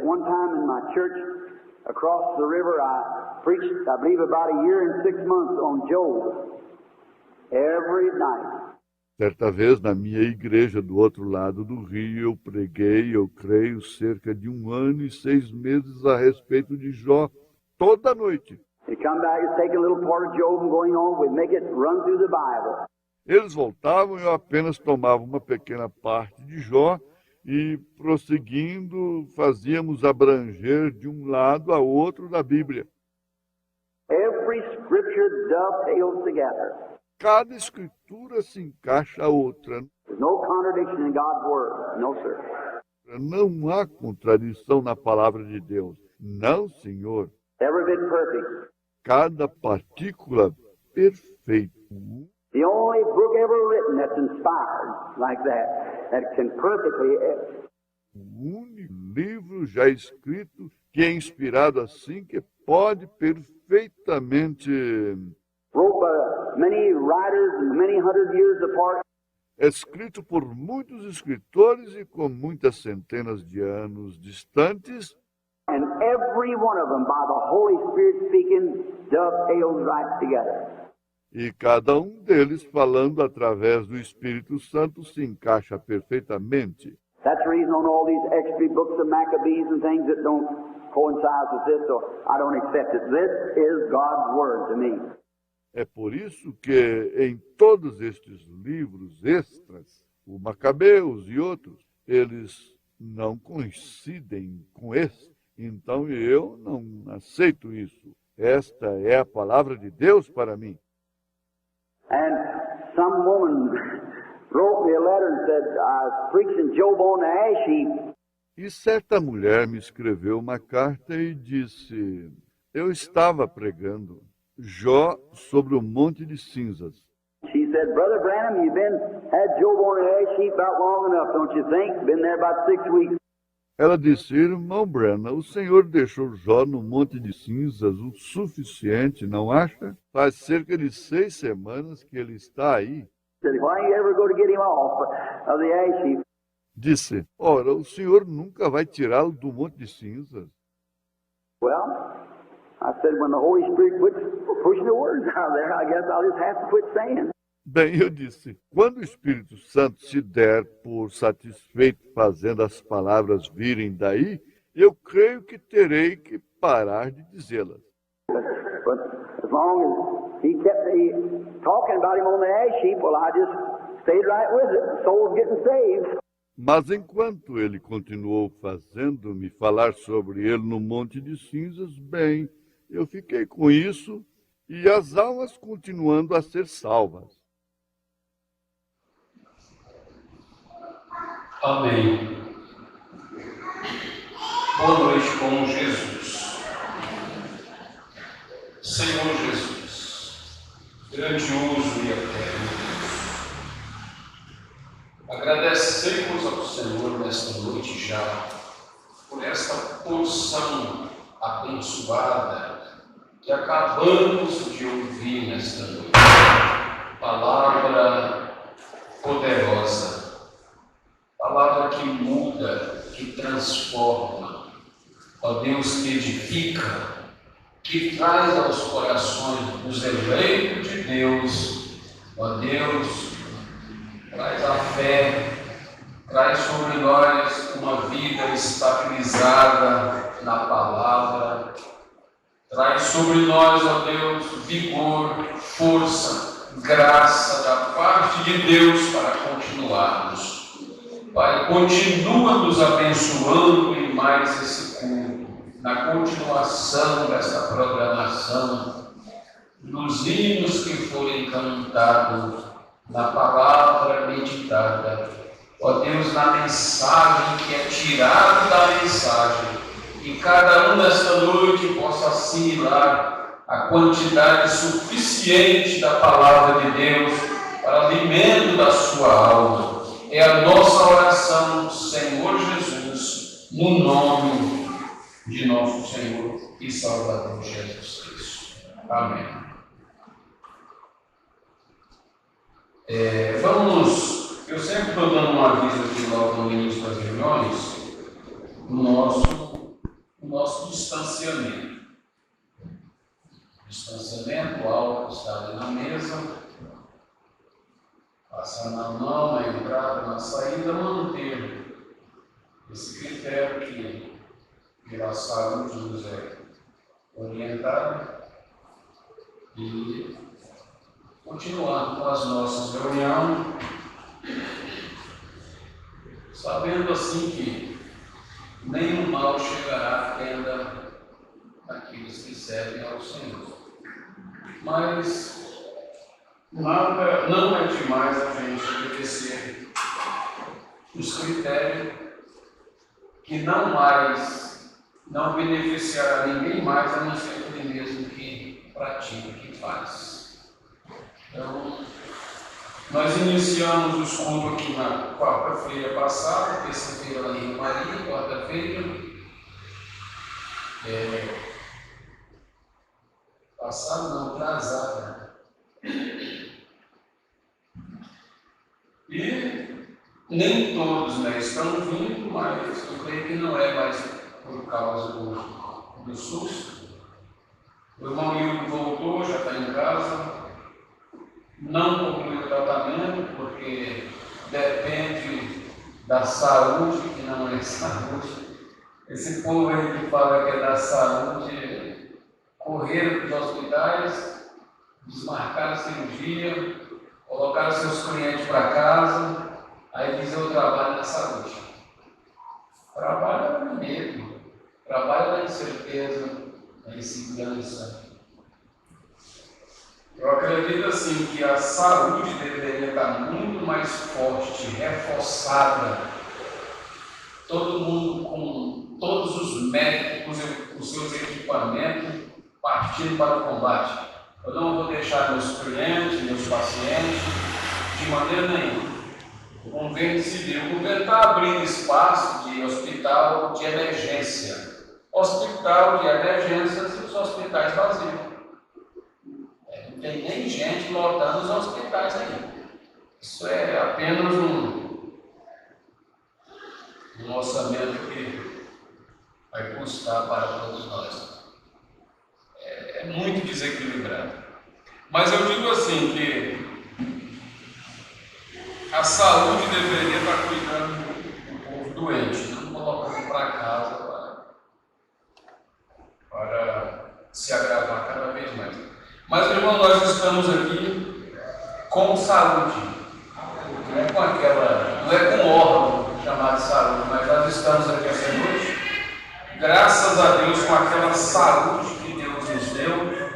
One time in my church across the river, I preached, I believe, about a year and 6 months on Job every night. Certa vez, na minha igreja do outro lado do rio, eu preguei, eu creio, cerca de 1 ano e 6 meses a respeito de Jó, toda noite. Eles voltavam e eu apenas tomava uma pequena parte de Jó e, prosseguindo, fazíamos abranger de um lado a outro da Bíblia. Every scripture dovetails together. Cada escritura se encaixa a outra. No contradiction in God's word. No, sir. Não há contradição na palavra de Deus. Não, Senhor. Every bit perfect. Cada partícula perfeita. The only book ever written that's inspired like that can perfectly. O único livro já escrito que é inspirado assim, que pode perfeitamente. Wrote by many writers and many hundred years apart. Escrito por muitos escritores e com muitas centenas de anos distantes. And every one of them, by the Holy Spirit speaking, dovetails right together. E cada um deles, falando através do Espírito Santo, se encaixa perfeitamente. That's the reason on all these extra books of Maccabees and things that don't coincide with this, so I don't accept it. This is God's word to me. É por isso que em todos estes livros extras, o Macabeus e outros, eles não coincidem com esse. Então eu não aceito isso. Esta é a palavra de Deus para mim. And some woman wrote me a letter and said, I was preaching Job on the ash heap. E certa mulher me escreveu uma carta e disse, eu estava pregando Jó sobre o monte de cinzas. She said, Brother Branham, you've had Job on the ash heap about long enough, don't you think? Been there about 6 weeks. Ela disse, irmão Branham, o Senhor deixou Jó no monte de cinzas o suficiente, não acha? Faz cerca de 6 semanas que ele está aí. Disse, ora, o Senhor nunca vai tirá-lo do monte de cinzas. Well, I said, when the Holy Spirit quits pushing the words out there, I guess I'll just have to quit saying. Bem, eu disse, quando o Espírito Santo se der por satisfeito fazendo as palavras virem daí, eu creio que terei que parar de dizê-las. But as long as he kept talking about him on the ash heap, well, I just stayed right with it. The soul's getting saved. Mas enquanto ele continuou fazendo-me falar sobre ele no monte de cinzas, bem, eu fiquei com isso e as almas continuando a ser salvas. Amém. Boa noite com Jesus. Senhor Jesus, grandioso e eterno, agradecemos ao Senhor nesta noite já, por esta porção abençoada que acabamos de ouvir nesta noite. Palavra poderosa. Palavra que muda, que transforma, ó Deus que edifica, que traz aos corações dos eleitos de Deus, ó Deus, traz a fé, traz sobre nós uma vida estabilizada na palavra, traz sobre nós, ó Deus, vigor, força, graça da parte de Deus para continuarmos. Pai, continua nos abençoando em mais esse culto, na continuação desta programação, nos hinos que forem cantados, na palavra meditada, ó Deus, na mensagem que é tirada da mensagem, que cada um nesta noite possa assimilar a quantidade suficiente da palavra de Deus para alimento da sua alma. É a nossa oração, Senhor Jesus, no nome de nosso Senhor e Salvador Jesus Cristo. Amém. Eu sempre estou dando um aviso aqui logo no início das reuniões, o nosso nosso distanciamento. Distanciamento, o álcool está ali na mesa, passando a mão, na entrada, na saída, manter esse critério que pela saúde nos é orientado e continuando com as nossas reuniões, sabendo assim que nenhum mal chegará à tenda daqueles que servem ao Senhor. Mas nada, não é demais a gente obedecer os critérios que não beneficiará ninguém mais a não ser aquele mesmo que pratica, que faz. Então, nós iniciamos os cultos aqui na quarta-feira passada, terça-feira lá em Maria, quarta-feira. Passado não, atrasada. E nem todos estão vindo, mas eu creio que não é mais por causa do susto. O irmão Hildo voltou, já está em casa. Não concluiu o tratamento, porque depende da saúde, que não é saúde. Esse povo aí que fala que é da saúde, correram para os hospitais, desmarcaram a cirurgia, colocaram seus clientes para casa, aí dizem eu trabalho na saúde. Trabalho no medo, trabalho na incerteza, na insegurança. Eu acredito assim que a saúde deveria estar muito mais forte, reforçada. Todo mundo com todos os médicos, os seus equipamentos, partindo para o combate. Eu não vou deixar meus clientes, meus pacientes, de maneira nenhuma. O governo decidiu. O governo está abrindo espaço de hospital de emergência. Hospital de emergências e os hospitais vazios. Não tem nem gente lotando os hospitais aí. Isso é apenas um orçamento que vai custar para todos nós. É muito desequilibrado. Mas eu digo assim que a saúde deveria estar cuidando do povo doente, não colocando para casa para se agravar cada vez mais. Mas, irmão, nós estamos aqui com saúde, não é com não é com órgão chamado saúde, mas nós estamos aqui essa noite, graças a Deus, com aquela saúde que Deus nos deu,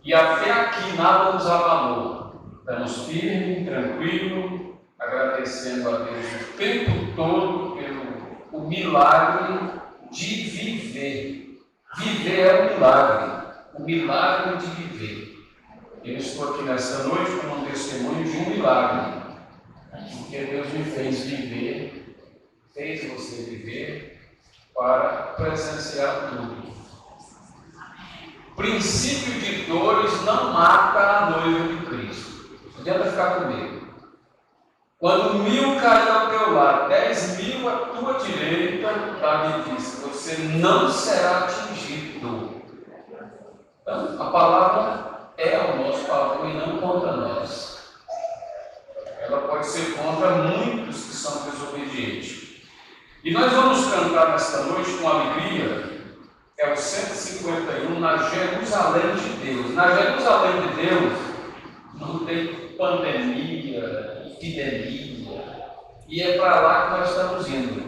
e até aqui nada nos abalou. Estamos firmes, tranquilos, agradecendo a Deus o tempo todo pelo milagre de viver. Viver é um milagre. O milagre de viver. Eu estou aqui nesta noite como um testemunho de um milagre, porque Deus me fez viver, fez você viver para presenciar tudo. O princípio de dores não mata a noiva de Cristo. Não adianta ficar com medo. Quando 1000 cair ao teu lado, 10.000 à tua direita, Davi diz: você não será atingido. Então, a palavra é ao nosso favor e não contra nós. Ela pode ser contra muitos que são desobedientes. E nós vamos cantar nesta noite com alegria, é o 151, na Jerusalém de Deus. Na Jerusalém de Deus não tem pandemia, epidemia, e é para lá que nós estamos indo.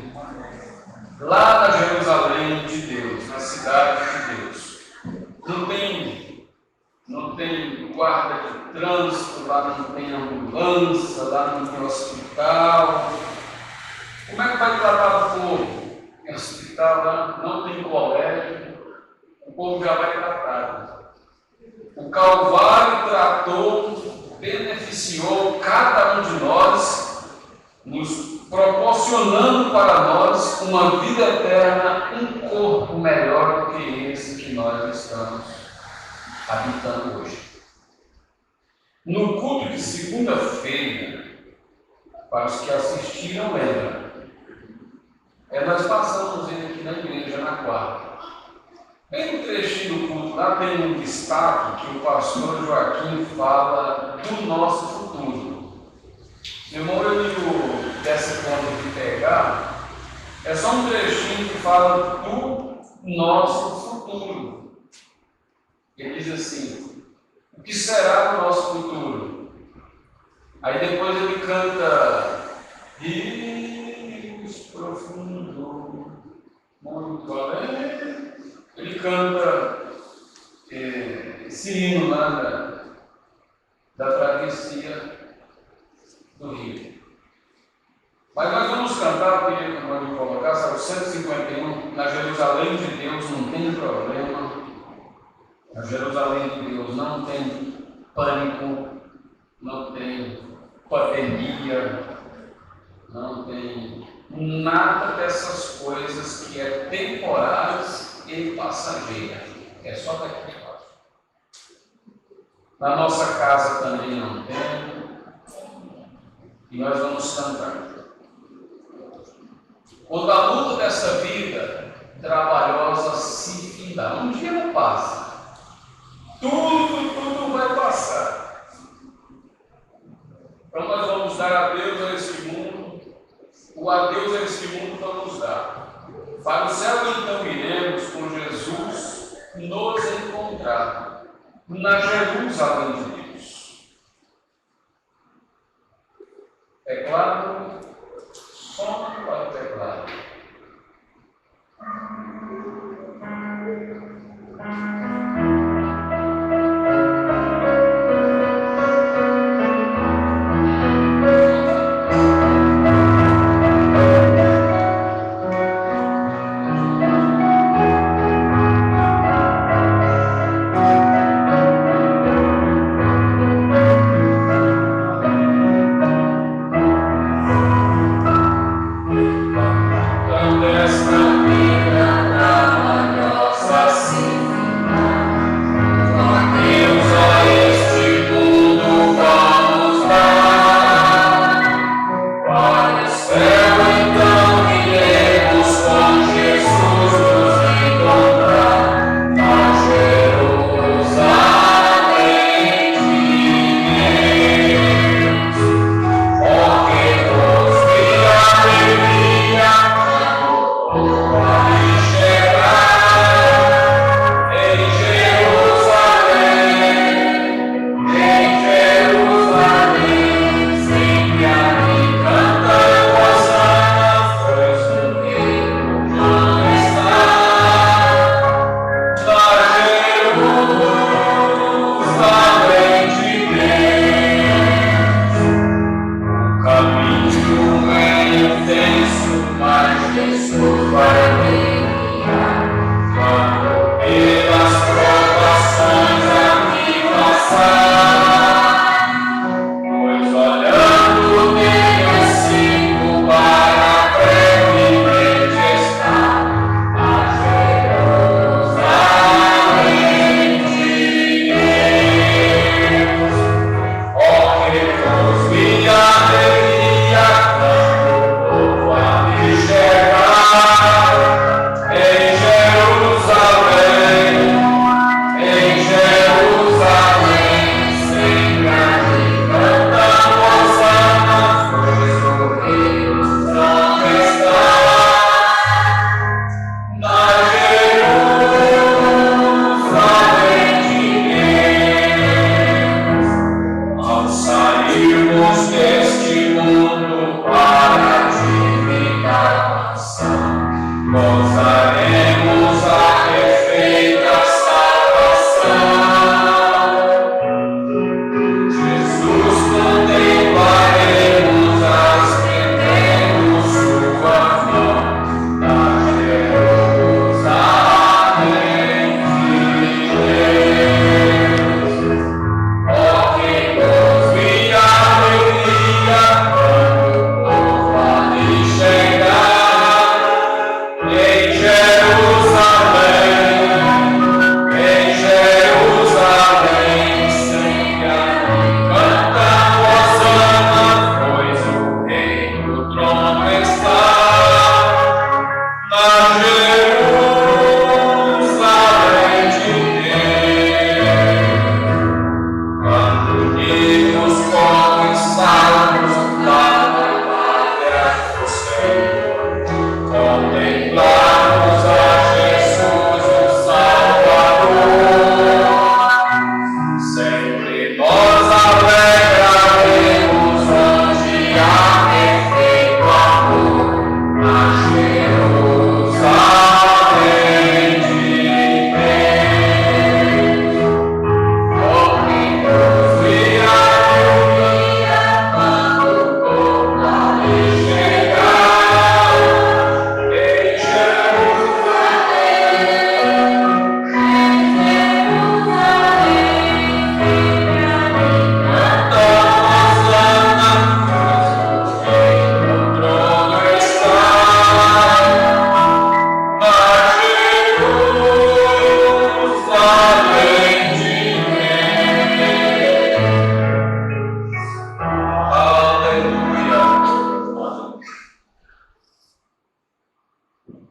Lá na Jerusalém de Deus, na cidade de Deus. Não tem guarda de trânsito, lá não tem ambulância, lá não tem hospital. Como é que vai tratar o povo? Em hospital lá não tem colégio, o povo já vai tratado. O Calvário tratou, beneficiou cada um de nós, nos proporcionando para nós uma vida eterna, um corpo melhor do que esse que nós estamos habitando hoje. No culto de segunda-feira, para os que assistiram, lembra, nós passamos ele aqui na igreja na quarta. Bem no trechinho do culto, lá tem um destaque que o pastor Joaquim fala do nosso futuro. Se o irmão Emílio desse conta de pegar, é só um trechinho que fala do nosso futuro. Ele diz assim: o que será o nosso futuro? Aí depois ele canta rios profundo, muito além. Ele canta esse hino lá da travessia do rio. Mas nós vamos cantar, eu queria que nós vamos colocar, sabe, o 151, na Jerusalém de Deus não tem problema, na Jerusalém de Deus não tem pânico, não tem pandemia, não tem nada dessas coisas que é temporárias e passageira. É só daqui de baixo. Na nossa casa também não tem. E nós vamos cantar. Quando a luta dessa vida trabalhosa se findar, um dia não passa. Tudo vai passar. Então nós vamos dar adeus a este mundo. O adeus a este mundo vamos dar. Para o céu então iremos com Jesus nos encontrar na Jerusalém de Deus. Teclado, som para o teclado.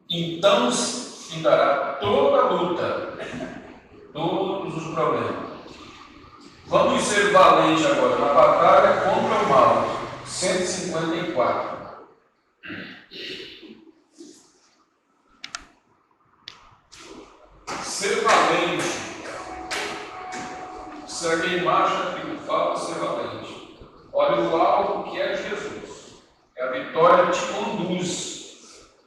Então findará toda a luta, todos os problemas. Vamos ser valentes agora na batalha contra o mal. 154. Ser valente. Se alguém marcha triunfal, ser valente. Olha o alvo que é Jesus. É a vitória te conduz.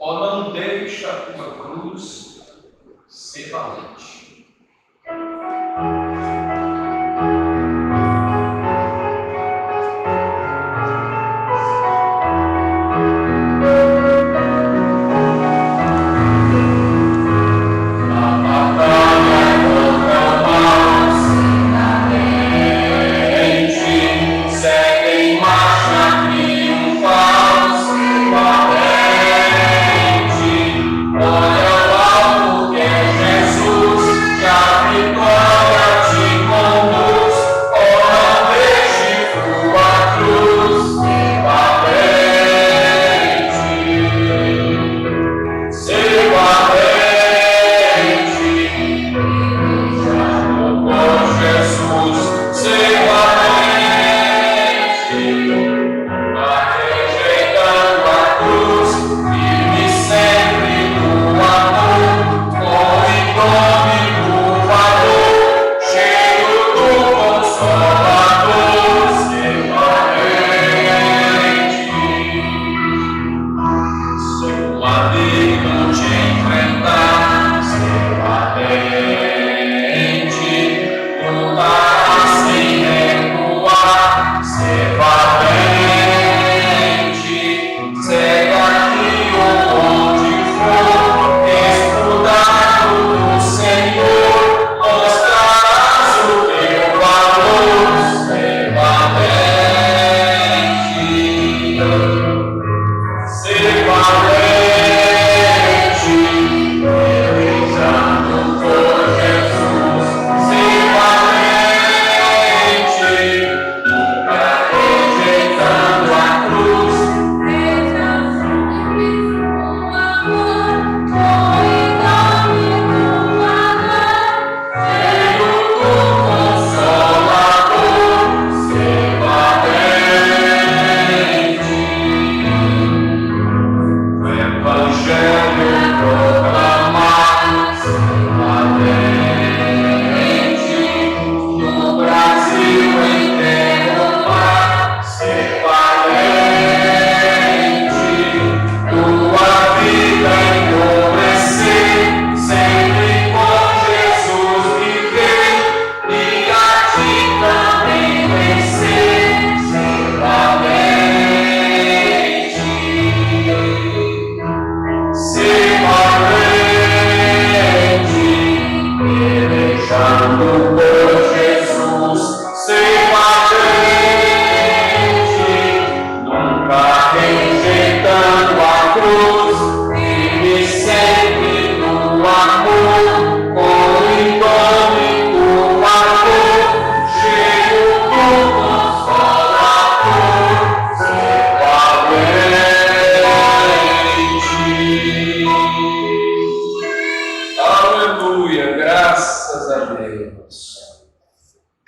Ó, não deixa a tua cruz ser valente.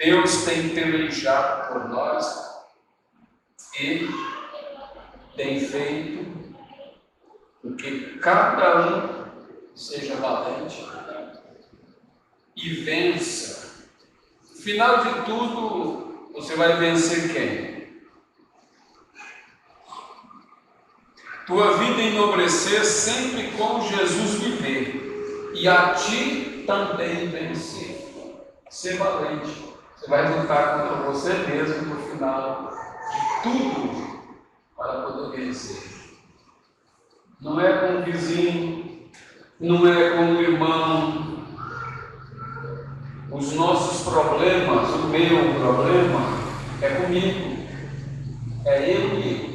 Deus tem pelejado por nós e tem feito com que cada um seja valente e vença. Final de tudo, você vai vencer quem? Tua vida enobrecer sempre com Jesus viver e a ti também vencer. Ser valente. Você vai lutar contra você mesmo no final de tudo para poder vencer. Não é com o vizinho, não é com o irmão. Os nossos problemas, o meu problema é comigo, é eu e ele.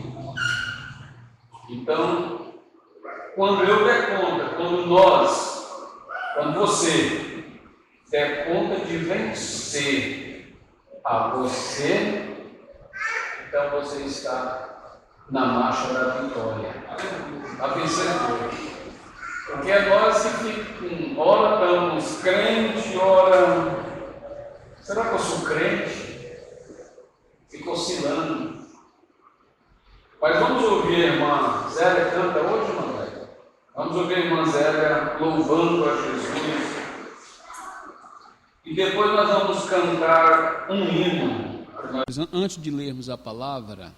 Então, quando eu der conta, quando você der conta de vencer a você, então você está na marcha da vitória, a vencedor. Porque nós ora estamos crentes, ora. Será que eu sou crente? Fico oscilando. Mas vamos ouvir a irmã Zélia canta hoje, irmã Zélia? Vamos ouvir a irmã Zélia louvando a Jesus. E depois nós vamos cantar um hino. Antes de lermos a palavra,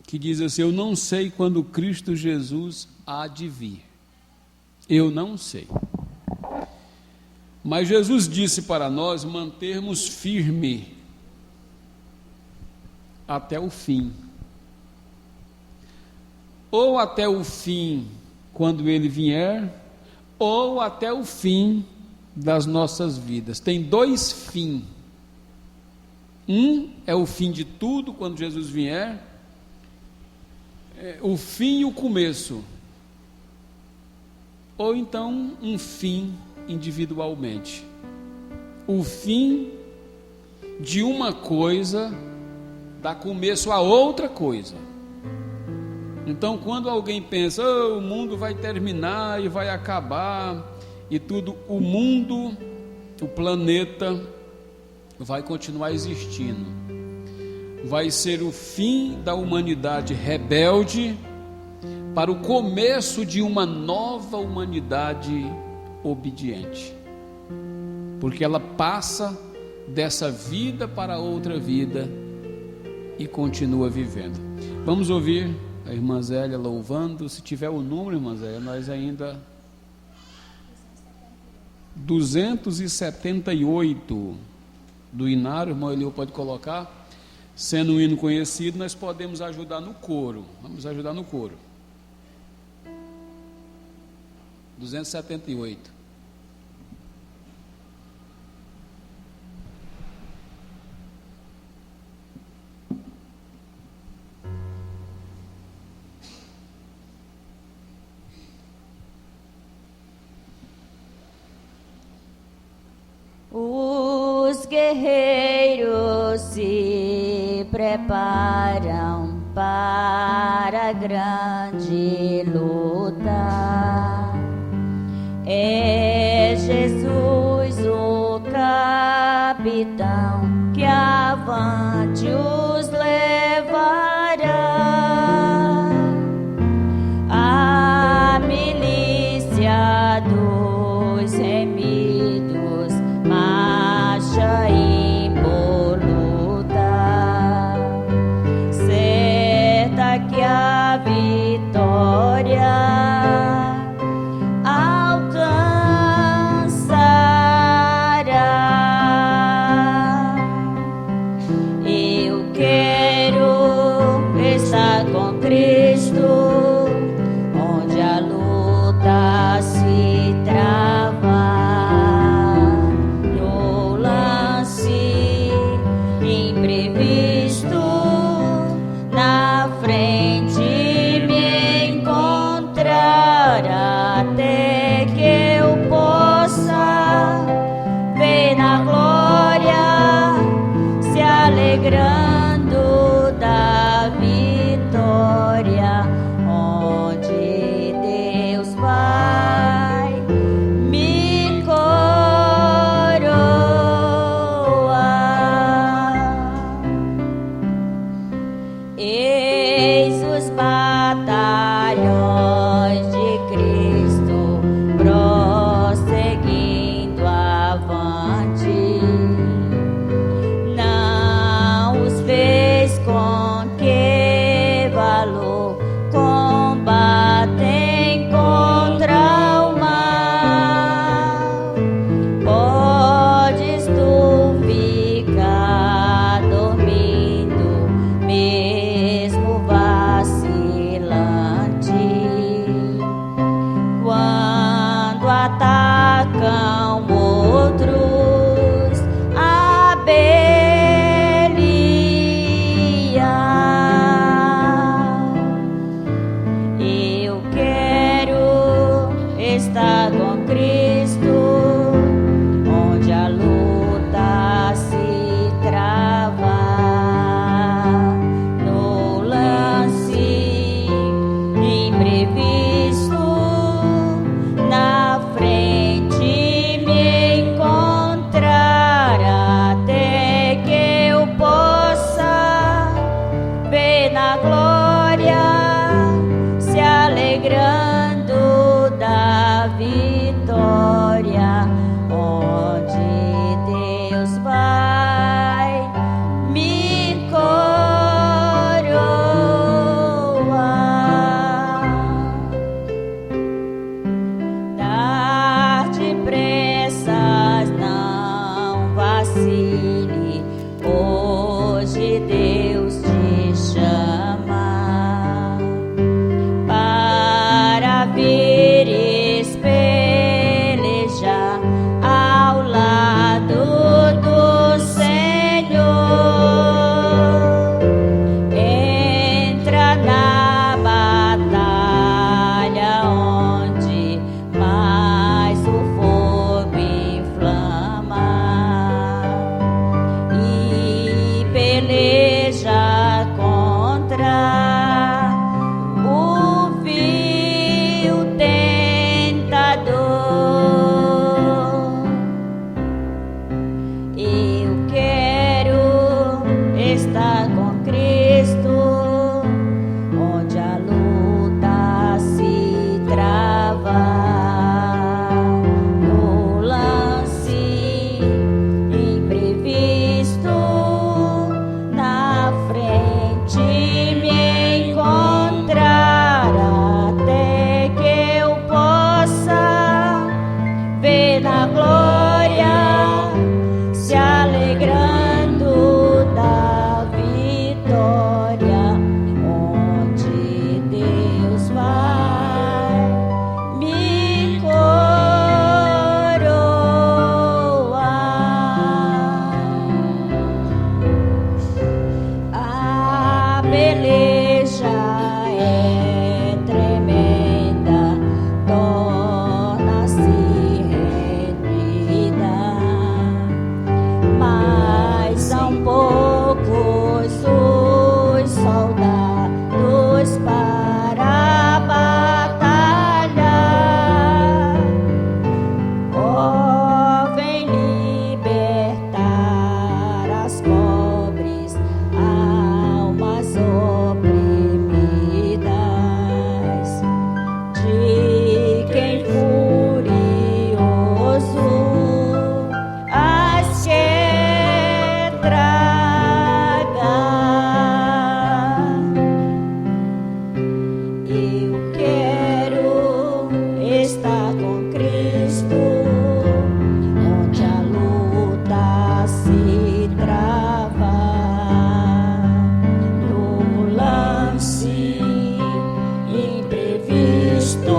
que diz assim: eu não sei quando Cristo Jesus há de vir. Eu não sei. Mas Jesus disse para nós mantermos firme até o fim. Ou até o fim, quando Ele vier, ou até o fim das nossas vidas. Tem dois fins. Um é o fim de tudo, quando Jesus vier. O fim e o começo. Ou então um fim individualmente. O fim de uma coisa dá começo a outra coisa. Então, quando alguém pensa, o mundo vai terminar e vai acabar e tudo, o mundo, o planeta vai continuar existindo. Vai ser o fim da humanidade rebelde para o começo de uma nova humanidade obediente. Porque ela passa dessa vida para outra vida e continua vivendo. Vamos ouvir a irmã Zélia louvando. Se tiver o número, irmã Zélia, nós ainda 278 do Inário, irmão Eliu pode colocar. Sendo um hino conhecido, nós podemos ajudar no coro. Vamos ajudar no coro. 278. Os guerreiros se preparam para a grande luta. É Jesus o capitão que avante os levará. A milícia dos remidos marcha impoluta, certa que a vitória alcançará. Eu quero estar com Cristo, onde a luta se trava. No lance imprevisto, na frente me encontrar, até que eu possa ver na glória, se alegrando da vitória, onde Deus vai me coroar. Eis os batalhões de Cristo prosseguindo avante. Não os vês com que valor combatem contra o mal. Podes tu ficar dormindo, mesmo vacilante, quando atacam outros a Belial. Eu quero estar com Cristo, onde a luta se trava. No lance Eu quero estar com Cristo, onde a luta se trava, no lance imprevisto,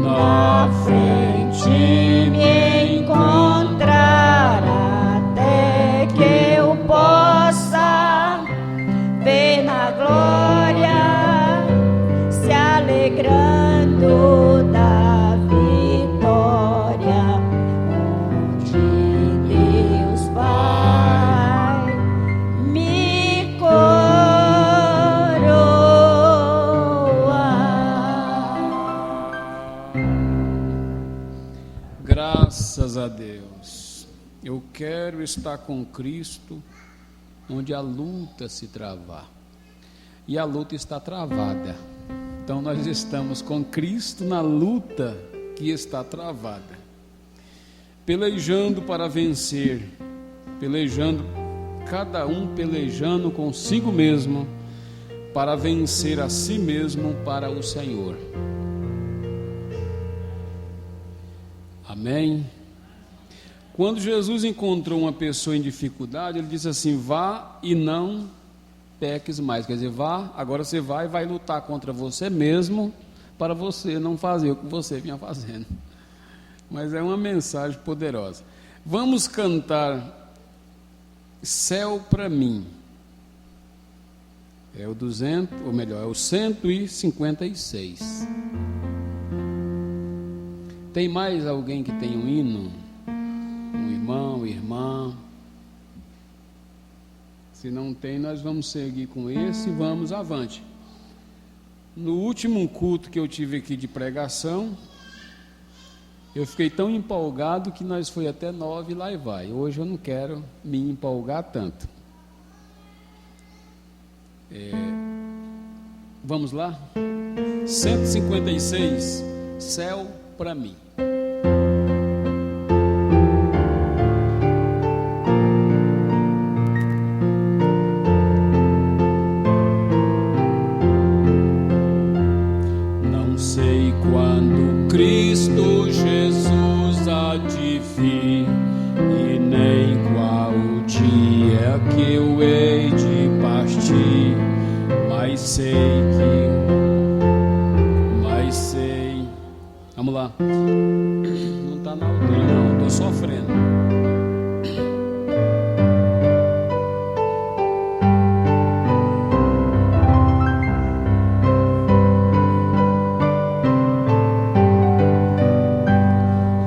na frente me encontrar, até que eu possa ver na glória, se alegrando da vitória, onde Deus vai me coroar. Graças a Deus. Eu quero estar com Cristo onde a luta se travar. E a luta está travada. Então nós estamos com Cristo na luta que está travada. Pelejando para vencer. Pelejando, cada um pelejando consigo mesmo para vencer a si mesmo para o Senhor. Amém? Quando Jesus encontrou uma pessoa em dificuldade, ele disse assim: vá e não peques mais. Quer dizer, vá, agora você vai lutar contra você mesmo, para você não fazer o que você vinha fazendo. Mas é uma mensagem poderosa. Vamos cantar Céu para mim. É o 200, ou melhor, é o 156. Tem mais alguém que tem um hino? Um irmão, irmã? Se não tem, nós vamos seguir com esse e vamos avante. No último culto que eu tive aqui de pregação, eu fiquei tão empolgado que nós foi até 9 e lá e vai. Hoje eu não quero me empolgar tanto. Vamos lá? 156, Céu para mim. Não sei quando Cristo Jesus há de vir, e nem qual o dia que eu hei de partir, mas sei. Vamos lá. Não está na altura, não, estou sofrendo.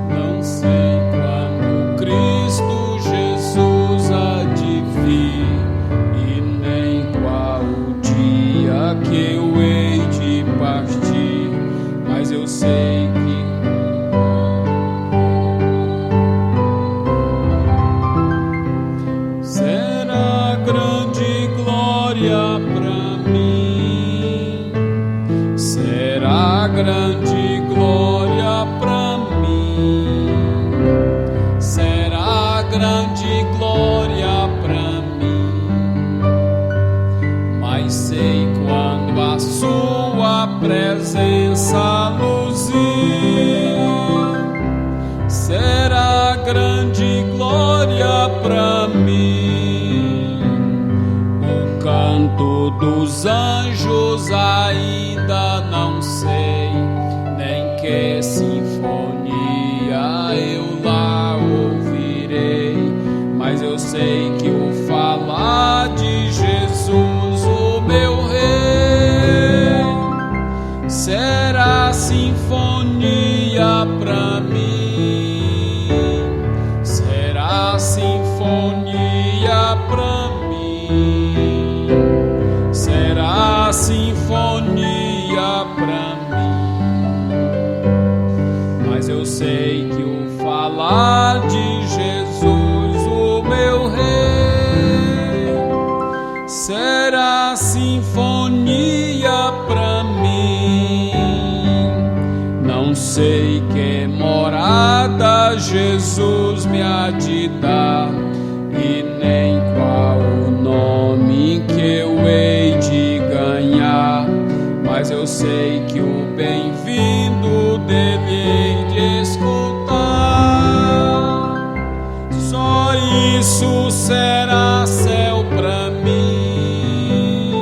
Não sei quando Cristo Jesus há de vir, e nem qual o dia que eu hei de partir, mas eu sei que será grande glória pra mim, será grande glória pra mim, será grande glória pra mim, mas sei quando a sua presença luzir, será grande glória pra mim. O canto dos anjos ainda não sei, nem que sinfonia eu lá ouvirei, mas eu sei que o falar de Jesus, o meu rei, será sinfonia pra mim, será sinfonia pra mim, será sinfonia pra mim, mas eu sei que o falar de Jesus, o meu rei, será sinfonia pra mim. Não sei que morada Jesus me há de dar, e nem qual o nome que eu hei de ganhar, mas mas eu sei que o bem-vindo dele hei de escutar. Só isso será céu pra mim,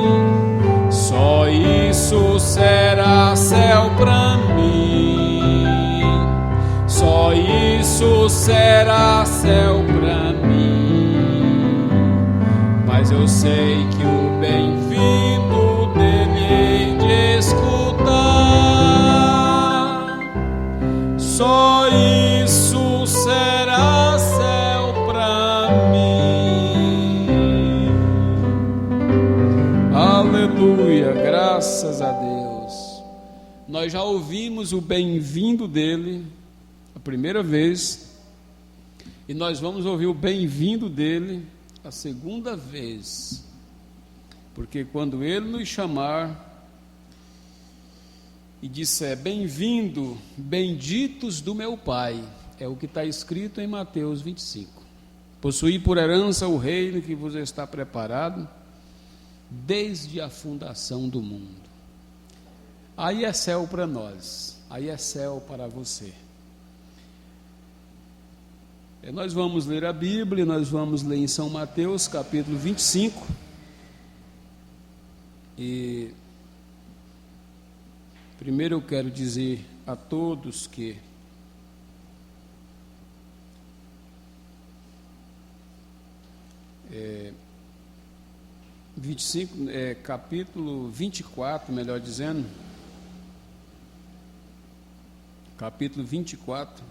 só isso será céu pra mim, só isso será céu pra mim, mas eu sei que o bem-vindo dele hei de escutar. Só isso será céu pra mim. Aleluia, graças a Deus. Nós já ouvimos o bem-vindo dele a primeira vez, e nós vamos ouvir o bem-vindo dele a segunda vez, porque quando ele nos chamar e disser: bem-vindo, benditos do meu Pai, é o que está escrito em Mateus 25, possuí por herança o reino que vos está preparado desde a fundação do mundo. Aí é céu para nós, aí é céu para você. Nós vamos ler a Bíblia, nós vamos ler em São Mateus, capítulo 25. E primeiro eu quero dizer a todos que capítulo 24, melhor dizendo, capítulo 24,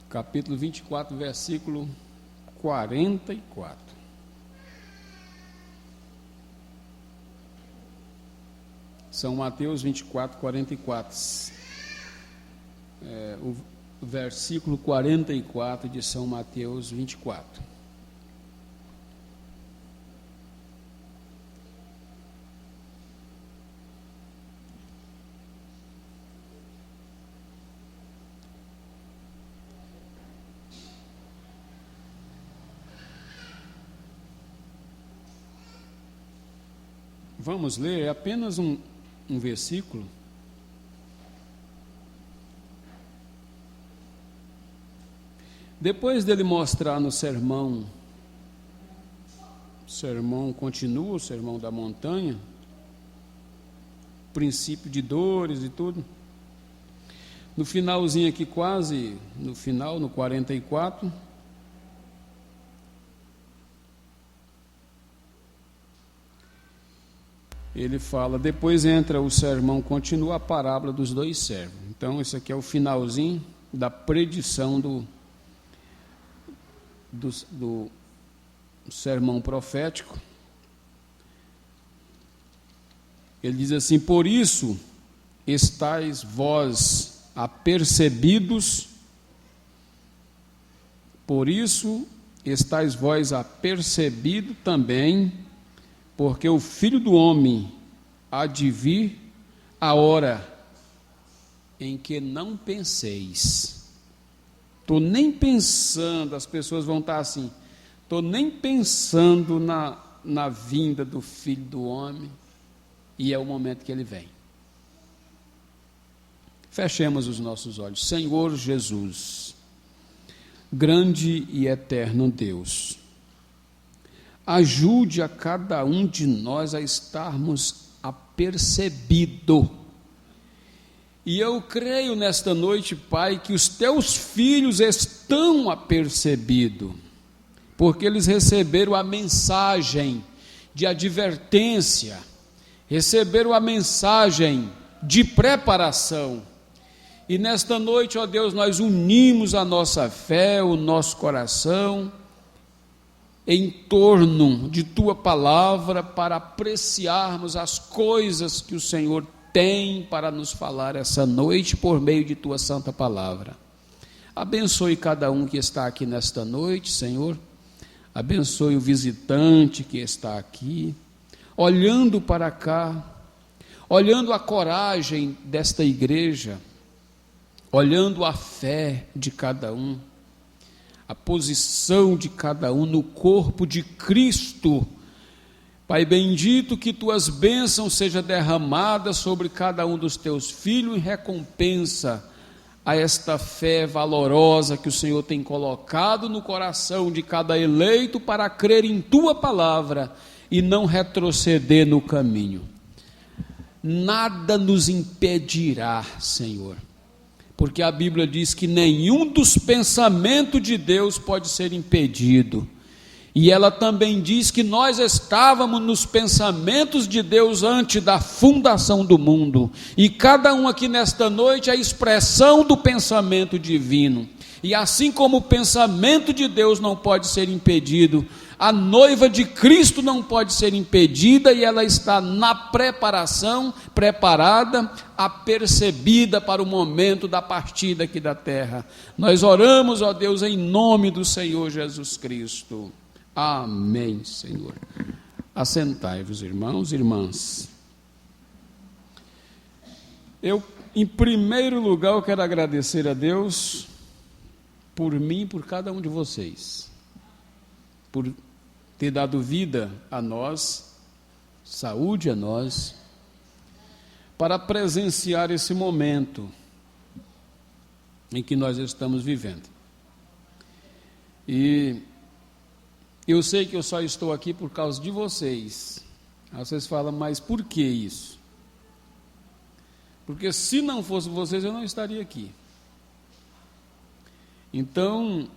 capítulo 24, versículo 44. São Mateus 24, 44. O versículo 44 de São Mateus 24. Vamos ler, é apenas um versículo. Depois dele mostrar no sermão continua, o sermão da montanha, princípio de dores e tudo. No finalzinho aqui, quase no final, no 44, ele fala, depois entra o sermão, continua a parábola dos dois servos. Então, esse aqui é o finalzinho da predição do sermão profético. Ele diz assim: por isso estáis vós apercebidos, também, porque o Filho do Homem há de vir a hora em que não penseis. Estou nem pensando, as pessoas vão estar assim, estou nem pensando na vinda do Filho do Homem, e é o momento que ele vem. Fechemos os nossos olhos. Senhor Jesus, grande e eterno Deus, ajude a cada um de nós a estarmos apercebidos. E eu creio nesta noite, Pai, que os teus filhos estão apercebidos, porque eles receberam a mensagem de advertência, receberam a mensagem de preparação. E nesta noite, ó Deus, nós unimos a nossa fé, o nosso coração, em torno de Tua palavra, para apreciarmos as coisas que o Senhor tem para nos falar essa noite, por meio de Tua santa palavra. Abençoe cada um que está aqui nesta noite, Senhor. Abençoe o visitante que está aqui, olhando para cá, olhando a coragem desta igreja, olhando a fé de cada um. a posição de cada um no corpo de Cristo. Pai bendito, que tuas bênçãos sejam derramadas sobre cada um dos teus filhos em recompensa a esta fé valorosa que o Senhor tem colocado no coração de cada eleito para crer em tua palavra e não retroceder no caminho. Nada nos impedirá, Senhor, porque a Bíblia diz que nenhum dos pensamentos de Deus pode ser impedido. E ela também diz que nós estávamos nos pensamentos de Deus antes da fundação do mundo. E cada um aqui nesta noite é a expressão do pensamento divino. E assim como o pensamento de Deus não pode ser impedido, a noiva de Cristo não pode ser impedida, e ela está na preparação, preparada, apercebida para o momento da partida aqui da terra. Nós oramos, ó Deus, em nome do Senhor Jesus Cristo. Amém, Senhor. Assentai-vos, irmãos e irmãs. Em primeiro lugar, eu quero agradecer a Deus por mim e por cada um de vocês, por ter dado vida a nós, saúde a nós, para presenciar esse momento em que nós estamos vivendo. E eu sei que eu só estou aqui por causa de vocês. Aí vocês falam, mas por que isso? Porque se não fosse vocês, eu não estaria aqui. Então,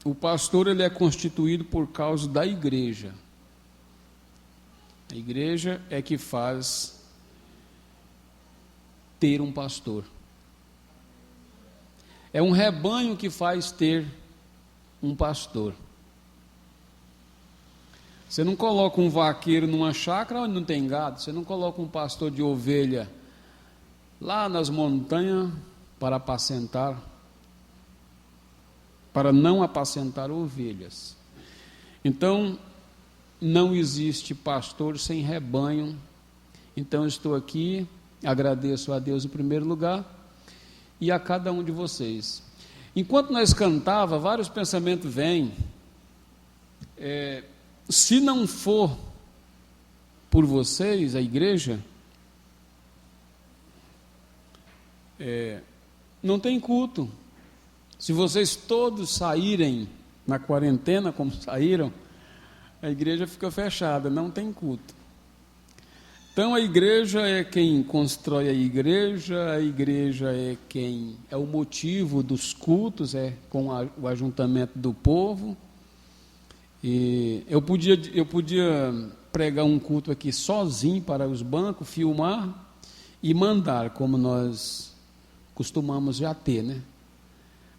o pastor, ele é constituído por causa da igreja. A igreja é que faz ter um pastor. É um rebanho que faz ter um pastor. Você não coloca um vaqueiro numa chácara onde não tem gado. Você não coloca um pastor de ovelha lá nas montanhas para apacentar, para não apacentar ovelhas. Então, não existe pastor sem rebanho. Então, eu estou aqui, agradeço a Deus em primeiro lugar e a cada um de vocês. Enquanto nós cantava, vários pensamentos vêm. Se não for por vocês, a igreja, não tem culto. Se vocês todos saírem na quarentena, como saíram, a igreja fica fechada, não tem culto. Então a igreja é quem constrói a igreja é quem é o motivo dos cultos, com o ajuntamento do povo. E eu podia pregar um culto aqui sozinho para os bancos, filmar e mandar, como nós costumamos já ter, né?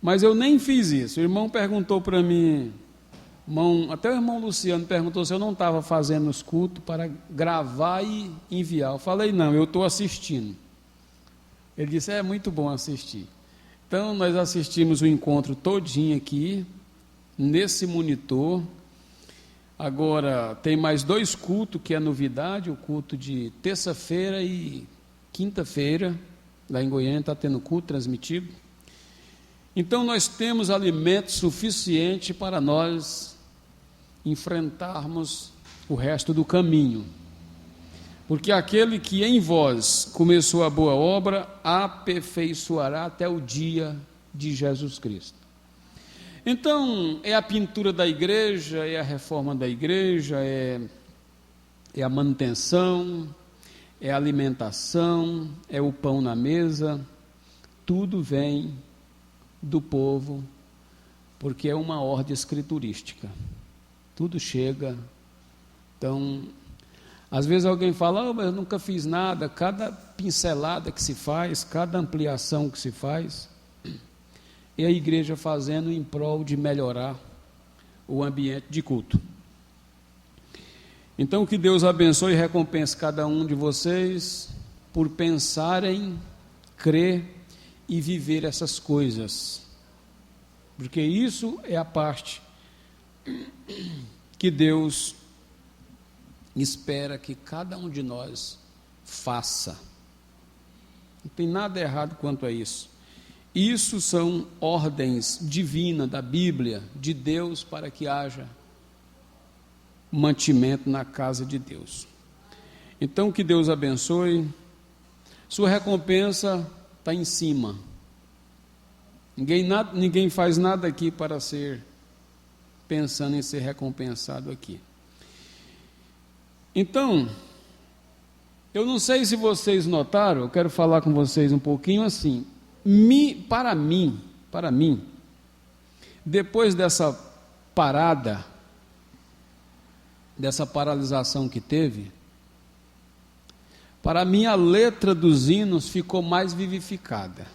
Mas eu nem fiz isso. O irmão perguntou para mim, até o irmão Luciano perguntou se eu não estava fazendo os cultos para gravar e enviar. Eu falei, não, eu estou assistindo. Ele disse, é muito bom assistir. Então, nós assistimos o encontro todinho aqui, nesse monitor. Agora, tem mais 2 cultos, que é novidade, o culto de terça-feira e quinta-feira, lá em Goiânia está tendo culto transmitido. Então, nós temos alimento suficiente para nós enfrentarmos o resto do caminho. Porque aquele que em vós começou a boa obra, aperfeiçoará até o dia de Jesus Cristo. Então, é a pintura da igreja, é a reforma da igreja, é a manutenção, é a alimentação, é o pão na mesa, tudo vem do povo, porque é uma ordem escriturística, tudo chega. Então, às vezes alguém fala, mas eu nunca fiz nada. Cada pincelada que se faz, cada ampliação que se faz, é a igreja fazendo em prol de melhorar o ambiente de culto. Então, que Deus abençoe e recompense cada um de vocês por pensarem, crer e viver essas coisas, porque isso é a parte que Deus espera que cada um de nós faça. Não tem nada errado quanto a isso. Isso são ordens divinas da Bíblia, de Deus, para que haja mantimento na casa de Deus. Então, que Deus abençoe. Sua recompensa está em cima. Ninguém faz nada aqui para ser pensando em ser recompensado aqui. Então, eu não sei se vocês notaram, eu quero falar com vocês um pouquinho assim. Para mim, depois dessa paralisação que teve, para mim a letra dos hinos ficou mais vivificada.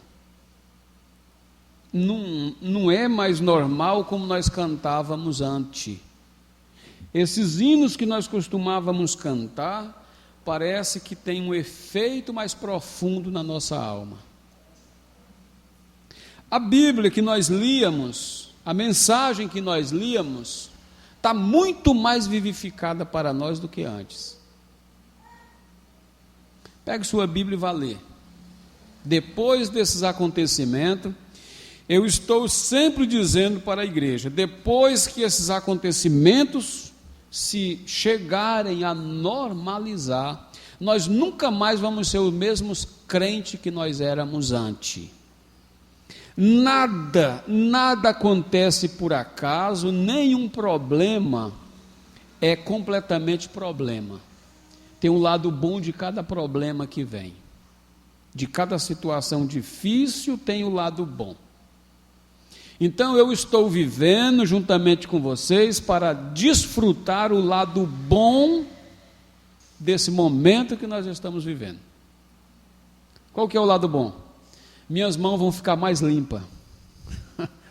Não é mais normal como nós cantávamos antes. Esses hinos que nós costumávamos cantar, parece que tem um efeito mais profundo na nossa alma. A Bíblia que nós líamos, a mensagem que nós líamos, está muito mais vivificada para nós do que antes. Pegue sua Bíblia e vá ler. Depois desses acontecimentos, eu estou sempre dizendo para a igreja, depois que esses acontecimentos se chegarem a normalizar, nós nunca mais vamos ser os mesmos crentes que nós éramos antes. Nada acontece por acaso, nenhum problema é completamente problema. Tem um lado bom de cada problema que vem. De cada situação difícil tem o lado bom. Então eu estou vivendo juntamente com vocês para desfrutar o lado bom desse momento que nós estamos vivendo. Qual que é o lado bom? Minhas mãos vão ficar mais limpas.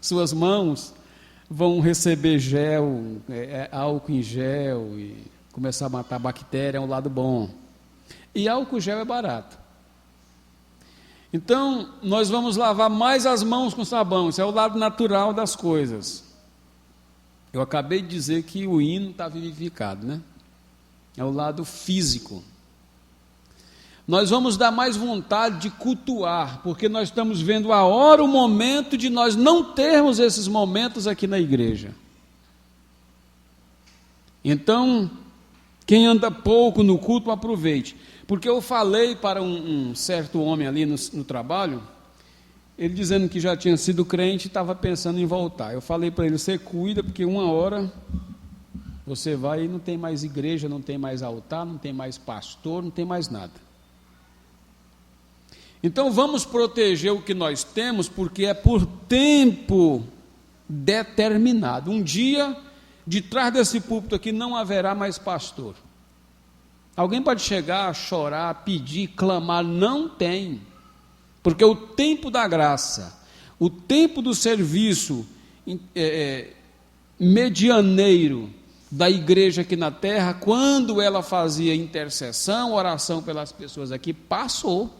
Suas mãos vão receber gel, álcool em gel e começar a matar bactéria, é um lado bom. E álcool gel é barato. Então, nós vamos lavar mais as mãos com sabão, isso é o lado natural das coisas. Eu acabei de dizer que o hino está vivificado, né? É o lado físico. Nós vamos dar mais vontade de cultuar, porque nós estamos vendo a hora, o momento de nós não termos esses momentos aqui na igreja. Então, quem anda pouco no culto, aproveite. Porque eu falei para um certo homem ali no trabalho, ele dizendo que já tinha sido crente e estava pensando em voltar. Eu falei para ele, você cuida, porque uma hora você vai e não tem mais igreja, não tem mais altar, não tem mais pastor, não tem mais nada. Então vamos proteger o que nós temos, porque é por tempo determinado. Um dia, de trás desse púlpito aqui, não haverá mais pastor. Alguém pode chegar, chorar, pedir, clamar, não tem, porque o tempo da graça, o tempo do serviço medianeiro da igreja aqui na terra, quando ela fazia intercessão, oração pelas pessoas aqui, passou.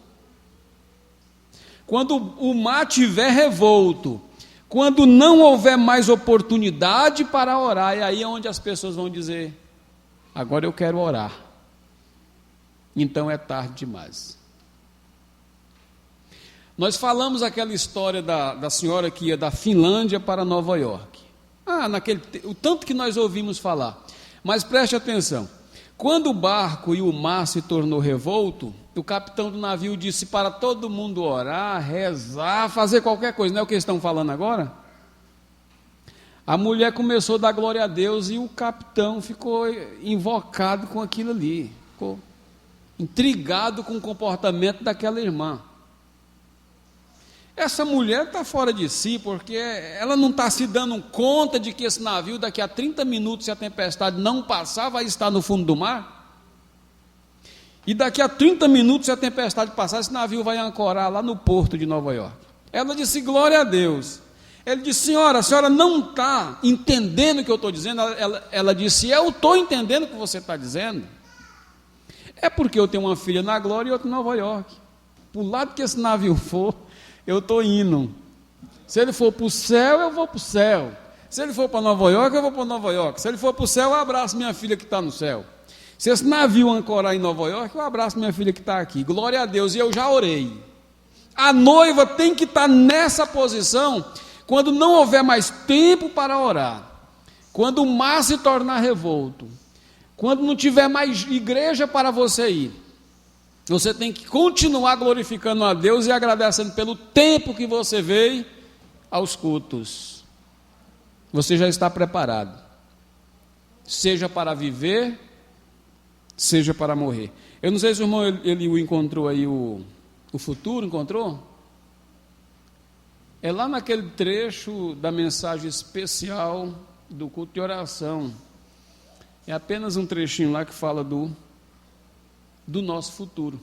Quando o mar estiver revolto, quando não houver mais oportunidade para orar, é aí onde as pessoas vão dizer, agora eu quero orar. Então é tarde demais. Nós falamos aquela história da senhora que ia da Finlândia para Nova York. O tanto que nós ouvimos falar. Mas preste atenção. Quando o barco e o mar se tornou revolto, o capitão do navio disse para todo mundo orar, rezar, fazer qualquer coisa. Não é o que eles estão falando agora? A mulher começou a dar glória a Deus e o capitão ficou invocado com aquilo ali. Ficou intrigado com o comportamento daquela irmã. Essa mulher está fora de si, porque ela não está se dando conta de que esse navio, daqui a 30 minutos, se a tempestade não passar, vai estar no fundo do mar. E daqui a 30 minutos, se a tempestade passar, esse navio vai ancorar lá no porto de Nova York. Ela disse, glória a Deus. Ele disse, senhora, a senhora não está entendendo o que eu estou dizendo? Ela disse, eu estou entendendo o que você está dizendo. É porque eu tenho uma filha na Glória e outra em Nova York. Para o lado que esse navio for, eu estou indo. Se ele for para o céu, eu vou para o céu. Se ele for para Nova York, eu vou para Nova York. Se ele for para o céu, eu abraço minha filha que está no céu. Se esse navio ancorar em Nova York, eu abraço minha filha que está aqui. Glória a Deus. E eu já orei. A noiva tem que estar nessa posição quando não houver mais tempo para orar, quando o mar se tornar revolto, quando não tiver mais igreja para você ir. Você tem que continuar glorificando a Deus e agradecendo pelo tempo que você veio aos cultos. Você já está preparado, seja para viver, seja para morrer. Eu não sei se o irmão ele encontrou aí o futuro, encontrou? É lá naquele trecho da mensagem especial do culto de oração. É apenas um trechinho lá que fala do nosso futuro.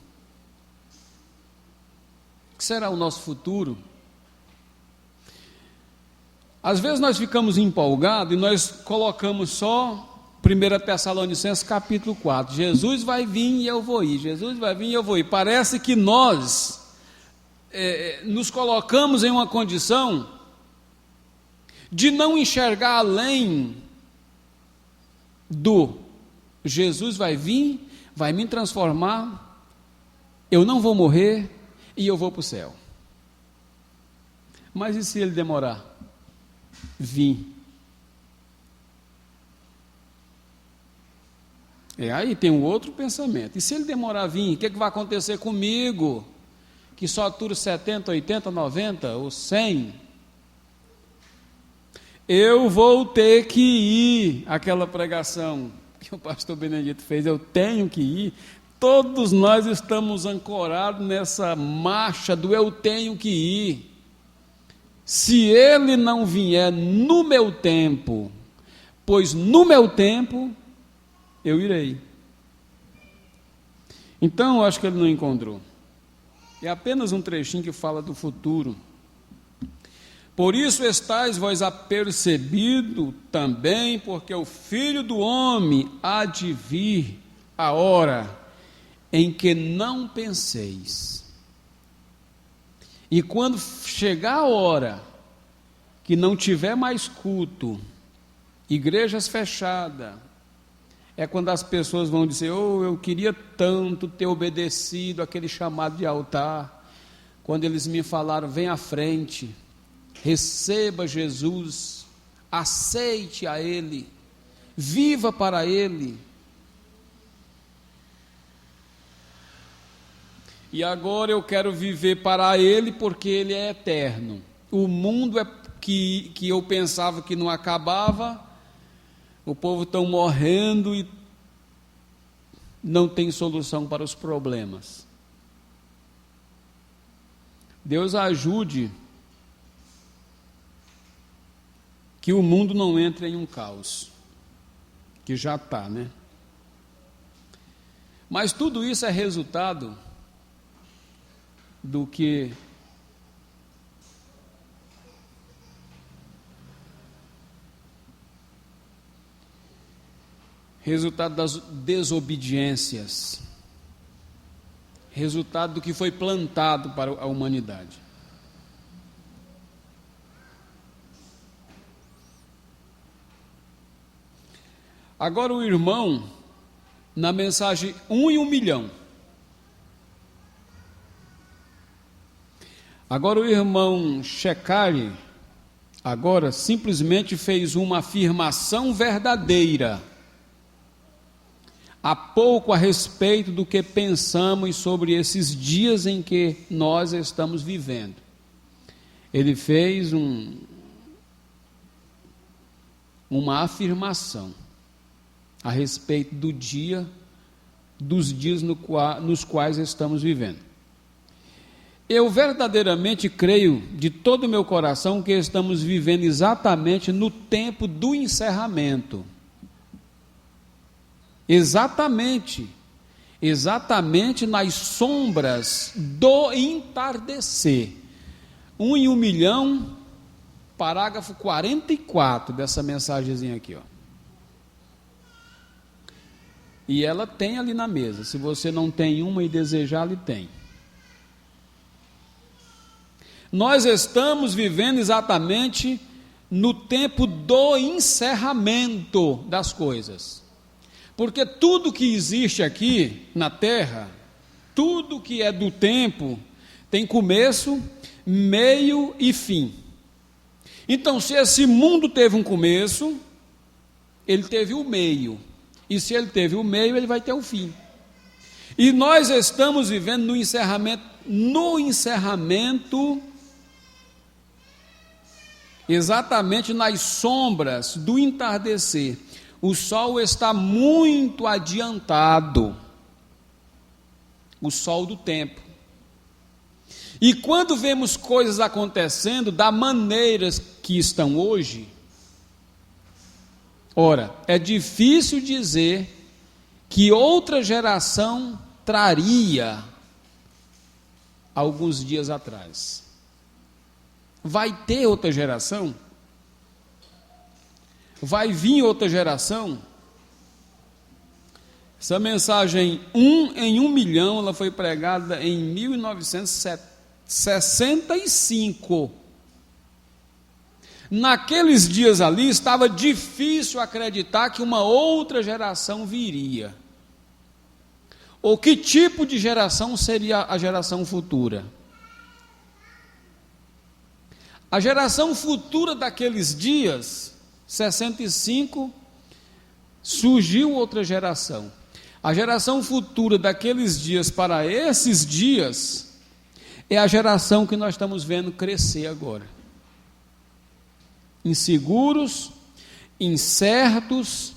O que será o nosso futuro? Às vezes nós ficamos empolgados e nós colocamos só 1 Tessalonicenses capítulo 4. Jesus vai vir e eu vou ir. Jesus vai vir e eu vou ir. Parece que nós nos colocamos em uma condição de não enxergar além do Jesus vai vir, vai me transformar, eu não vou morrer e eu vou para o céu. Mas e se ele demorar? Vim. Aí tem um outro pensamento. E se ele demorar a vir, o que vai acontecer comigo? Que só dura 70, 80, 90 ou 100? Eu vou ter que ir. Aquela pregação que o pastor Benedito fez, eu tenho que ir. Todos nós estamos ancorados nessa marcha do eu tenho que ir. Se ele não vier no meu tempo, pois no meu tempo eu irei. Então, eu acho que ele não encontrou. É apenas um trechinho que fala do futuro. Por isso estáis vós apercebido também, porque o Filho do Homem há de vir a hora em que não penseis. E quando chegar a hora que não tiver mais culto, igrejas fechadas, é quando as pessoas vão dizer: oh, eu queria tanto ter obedecido aquele chamado de altar, quando eles me falaram, vem à frente, receba Jesus, aceite a Ele, viva para Ele. E agora eu quero viver para Ele porque Ele é eterno. O mundo que eu pensava que não acabava, o povo está morrendo e não tem solução para os problemas. Deus ajude que o mundo não entre em um caos, que já está, né? Mas tudo isso é resultado do que resultado das desobediências, resultado do que foi plantado para a humanidade. Agora o irmão, na mensagem 1 em 1 milhão, agora o irmão Shekari, agora simplesmente fez uma afirmação verdadeira, há pouco a respeito do que pensamos sobre esses dias em que nós estamos vivendo. Ele fez uma afirmação a respeito dos dias nos quais estamos vivendo. Eu verdadeiramente creio de todo o meu coração que estamos vivendo exatamente no tempo do encerramento. Exatamente nas sombras do entardecer. 1 em 1 milhão, parágrafo 44 dessa mensagenzinha aqui, ó. E ela tem ali na mesa. Se você não tem uma e desejar, ali tem. Nós estamos vivendo exatamente no tempo do encerramento das coisas. Porque tudo que existe aqui na terra, tudo que é do tempo, Tem começo, meio e fim. Então, se esse mundo teve um começo, ele teve o meio. E se ele teve o meio, ele vai ter o fim. E nós estamos vivendo no encerramento, exatamente nas sombras do entardecer. O sol está muito adiantado, o sol do tempo. E quando vemos coisas acontecendo da maneira que estão hoje, ora, é difícil dizer que outra geração traria alguns dias atrás. Vai ter outra geração? Vai vir outra geração? Essa mensagem 1 em 1 milhão, ela foi pregada em 1965. Naqueles dias ali, estava difícil acreditar que uma outra geração viria. Ou que tipo de geração seria a geração futura? A geração futura daqueles dias, 65, surgiu outra geração. A geração futura daqueles dias para esses dias é a geração que nós estamos vendo crescer agora. Inseguros, incertos,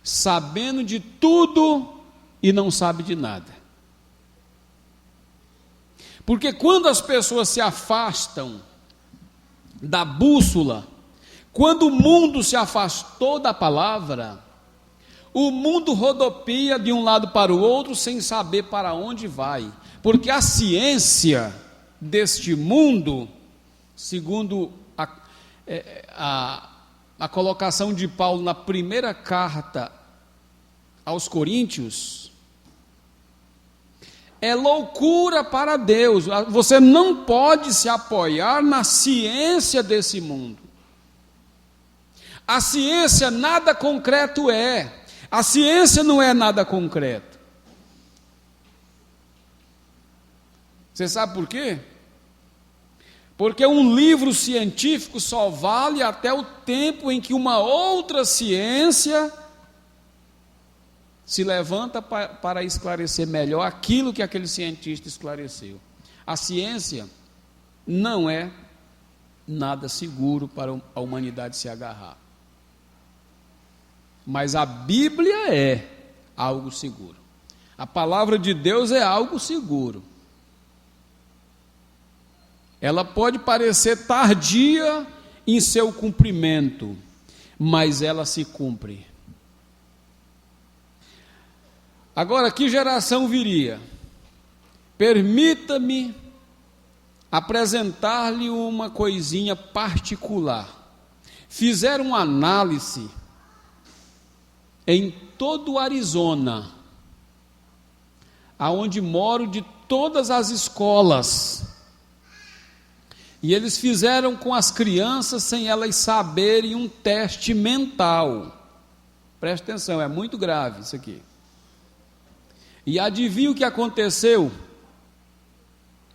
sabendo de tudo e não sabe de nada. Porque quando as pessoas se afastam da bússola, quando o mundo se afastou da palavra, o mundo rodopia de um lado para o outro sem saber para onde vai. Porque a ciência deste mundo, segundo a colocação de Paulo na primeira carta aos Coríntios, é loucura para Deus. Você não pode se apoiar na ciência desse mundo. A ciência nada concreto é. A ciência não é nada concreto. Você sabe por quê? Porque um livro científico só vale até o tempo em que uma outra ciência se levanta para esclarecer melhor aquilo que aquele cientista esclareceu. A ciência não é nada seguro para a humanidade se agarrar. Mas a Bíblia é algo seguro. A palavra de Deus é algo seguro. Ela pode parecer tardia em seu cumprimento, mas ela se cumpre. Agora, que geração viria? Permita-me apresentar-lhe uma coisinha particular. Fizeram uma análise em todo o Arizona, aonde moro, de todas as escolas. E eles fizeram com as crianças, sem elas saberem, um teste mental. Preste atenção, é muito grave isso aqui. E adivinha o que aconteceu?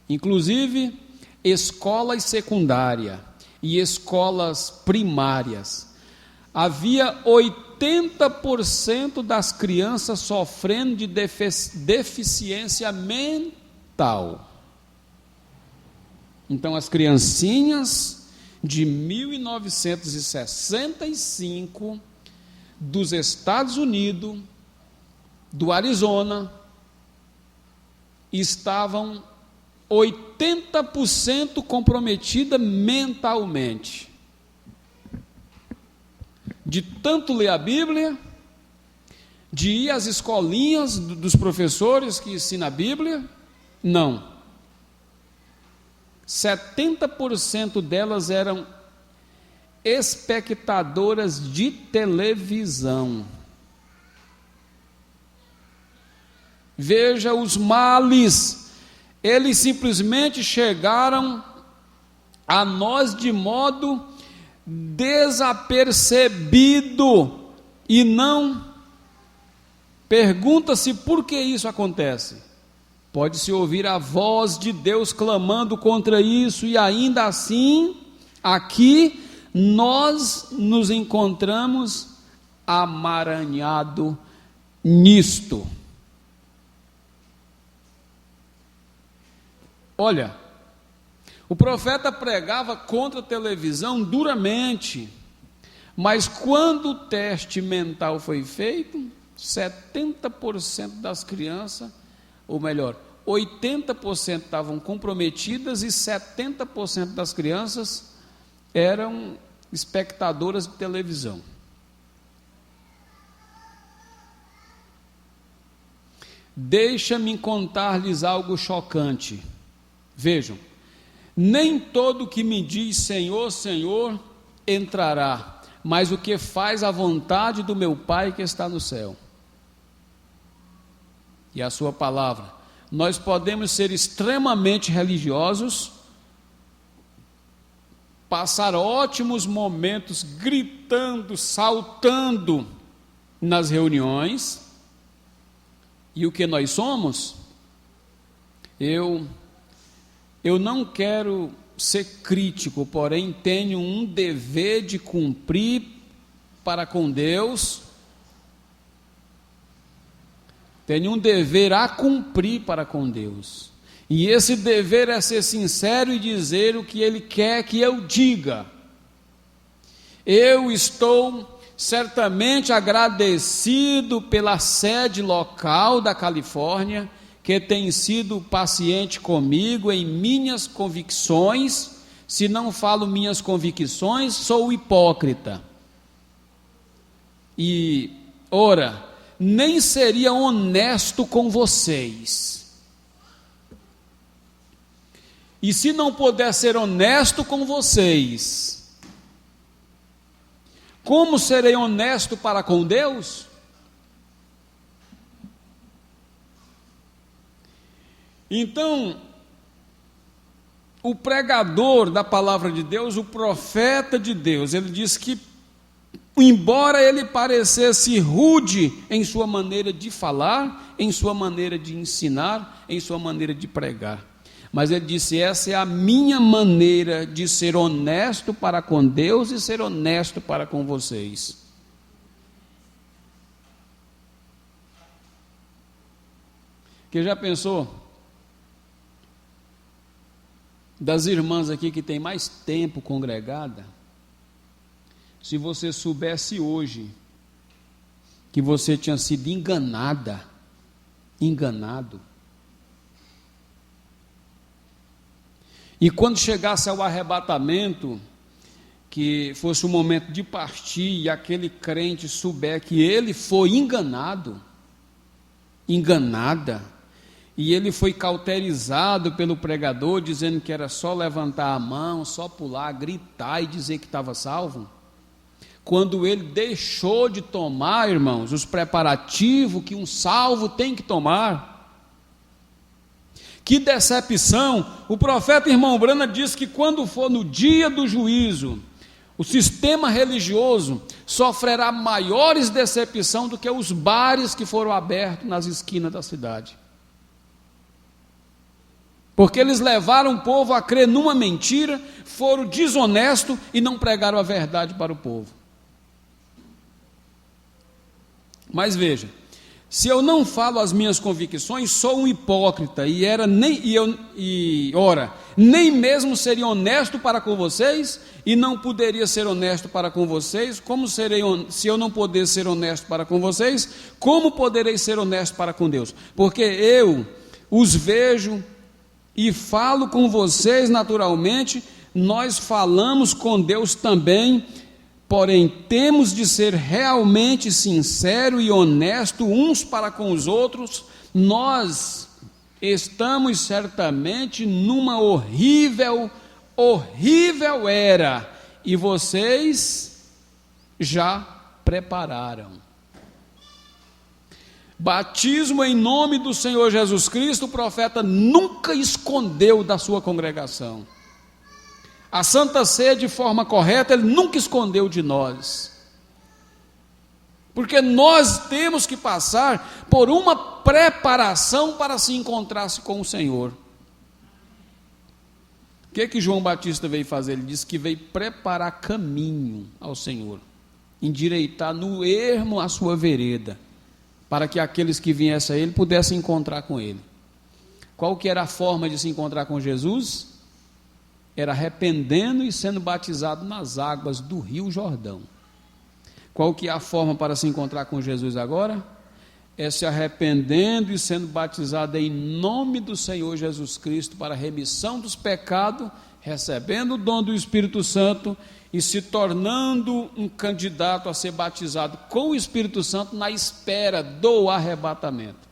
Inclusive, escolas secundárias e escolas primárias. Havia 80% das crianças sofrendo de deficiência mental. Então, as criancinhas de 1965, dos Estados Unidos, do Arizona, estavam 80% comprometidas mentalmente. De tanto ler a Bíblia, de ir às escolinhas dos professores que ensinam a Bíblia, não. 70% delas eram espectadoras de televisão. Veja os males, eles simplesmente chegaram a nós de modo desapercebido, e não pergunta-se por que isso acontece. Pode-se ouvir a voz de Deus clamando contra isso, e ainda assim, aqui, nós nos encontramos amaranhado nisto. Olha, o profeta pregava contra a televisão duramente, mas quando o teste mental foi feito, 70% das crianças, ou melhor, 80% estavam comprometidas e 70% das crianças eram espectadoras de televisão. Deixa-me contar-lhes algo chocante. Vejam, nem todo que me diz Senhor, Senhor, entrará, mas o que faz a vontade do meu Pai que está no céu. E a sua palavra. Nós podemos ser extremamente religiosos, passar ótimos momentos gritando, saltando nas reuniões, e o que nós somos? Eu não quero ser crítico, porém tenho um dever de cumprir para com Deus, tenho um dever a cumprir para com Deus, e esse dever é ser sincero e dizer o que Ele quer que eu diga. Eu estou certamente agradecido pela sede local da Califórnia, que tem sido paciente comigo em minhas convicções. Se não falo minhas convicções, sou hipócrita. E, ora, nem seria honesto com vocês. E se não puder ser honesto com vocês, como serei honesto para com Deus? Então, o pregador da palavra de Deus, o profeta de Deus, ele diz que, embora ele parecesse rude em sua maneira de falar, em sua maneira de ensinar, em sua maneira de pregar, mas ele disse: essa é a minha maneira de ser honesto para com Deus e ser honesto para com vocês. Que já pensou? Das irmãs aqui que tem mais tempo congregada, se você soubesse hoje que você tinha sido enganado, e quando chegasse ao arrebatamento, que fosse o momento de partir, e aquele crente souber que ele foi enganada, e ele foi cauterizado pelo pregador, dizendo que era só levantar a mão, só pular, gritar e dizer que estava salvo. Quando ele deixou de tomar, irmãos, os preparativos que um salvo tem que tomar, que decepção! O profeta irmão Branham diz que quando for no dia do juízo, o sistema religioso sofrerá maiores decepções do que os bares que foram abertos nas esquinas da cidade. Porque eles levaram o povo a crer numa mentira, foram desonestos e não pregaram a verdade para o povo. Mas veja, se eu não falo as minhas convicções, sou um hipócrita, nem mesmo seria honesto para com vocês, e não poderia ser honesto para com vocês. Como serei, se eu não puder ser honesto para com vocês, como poderei ser honesto para com Deus? Porque eu os vejo e falo com vocês naturalmente, nós falamos com Deus também, porém temos de ser realmente sinceros e honestos uns para com os outros. Nós estamos certamente numa horrível era, e vocês já prepararam. Batismo em nome do Senhor Jesus Cristo, o profeta nunca escondeu da sua congregação. A Santa Ceia de forma correta, ele nunca escondeu de nós. Porque nós temos que passar por uma preparação para se encontrar com o Senhor. O que João Batista veio fazer? Ele disse que veio preparar caminho ao Senhor, endireitar no ermo a sua vereda, para que aqueles que viessem a ele pudessem encontrar com ele. Qual que era a forma de se encontrar com Jesus? Era arrependendo e sendo batizado nas águas do Rio Jordão. Qual que é a forma para se encontrar com Jesus agora? É se arrependendo e sendo batizado em nome do Senhor Jesus Cristo para a remissão dos pecados, recebendo o dom do Espírito Santo e se tornando um candidato a ser batizado com o Espírito Santo na espera do arrebatamento.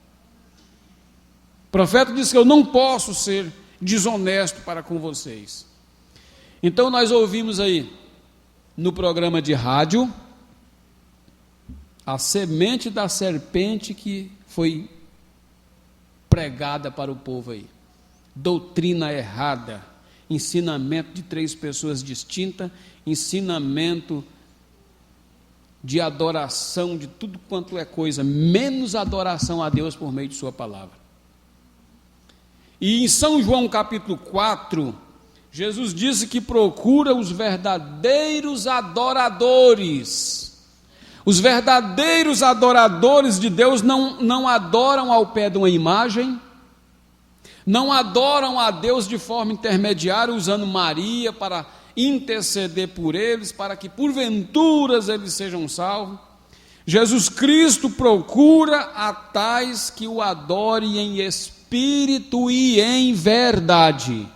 O profeta disse que eu não posso ser desonesto para com vocês. Então nós ouvimos aí no programa de rádio a semente da serpente que foi pregada para o povo aí. Doutrina errada, ensinamento de 3 pessoas distintas, ensinamento de adoração de tudo quanto é coisa, menos adoração a Deus por meio de sua palavra. E em São João capítulo 4, Jesus disse que procura os verdadeiros adoradores. Os verdadeiros adoradores de Deus não adoram ao pé de uma imagem, não adoram a Deus de forma intermediária, usando Maria para interceder por eles, para que porventura eles sejam salvos. Jesus Cristo procura a tais que o adorem em espírito e em verdade.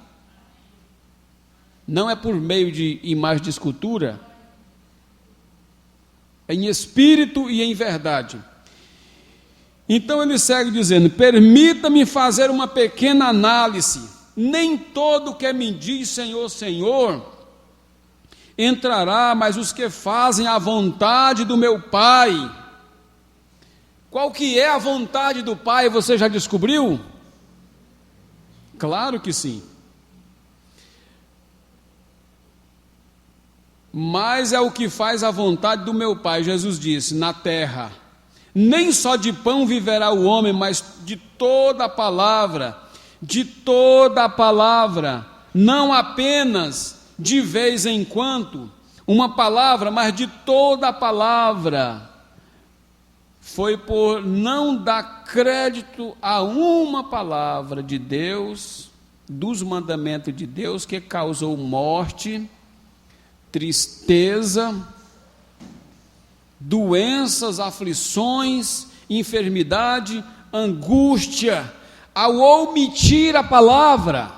Não é por meio de imagem de escultura, é em espírito e em verdade. Então ele segue dizendo: permita-me fazer uma pequena análise. Nem todo que me diz Senhor, Senhor, entrará, mas os que fazem a vontade do meu Pai. Qual que é a vontade do Pai, você já descobriu? Claro que sim. Mas é o que faz a vontade do meu Pai, Jesus disse, na terra. Nem só de pão viverá o homem, mas de toda a palavra, não apenas de vez em quando, uma palavra, mas de toda a palavra. Foi por não dar crédito a uma palavra de Deus, dos mandamentos de Deus, que causou morte, tristeza, doenças, aflições, enfermidade, angústia, ao omitir a palavra.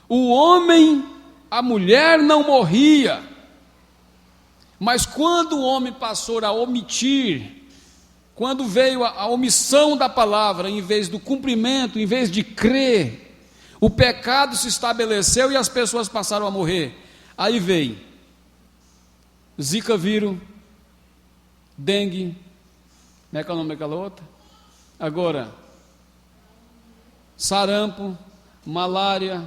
O homem, a mulher não morria, mas quando o homem passou a omitir, quando veio a omissão da palavra, em vez do cumprimento, em vez de crer, o pecado se estabeleceu e as pessoas passaram a morrer. Aí veio Zika vírus, dengue, como é que é o nome daquela outra? Agora, sarampo, malária,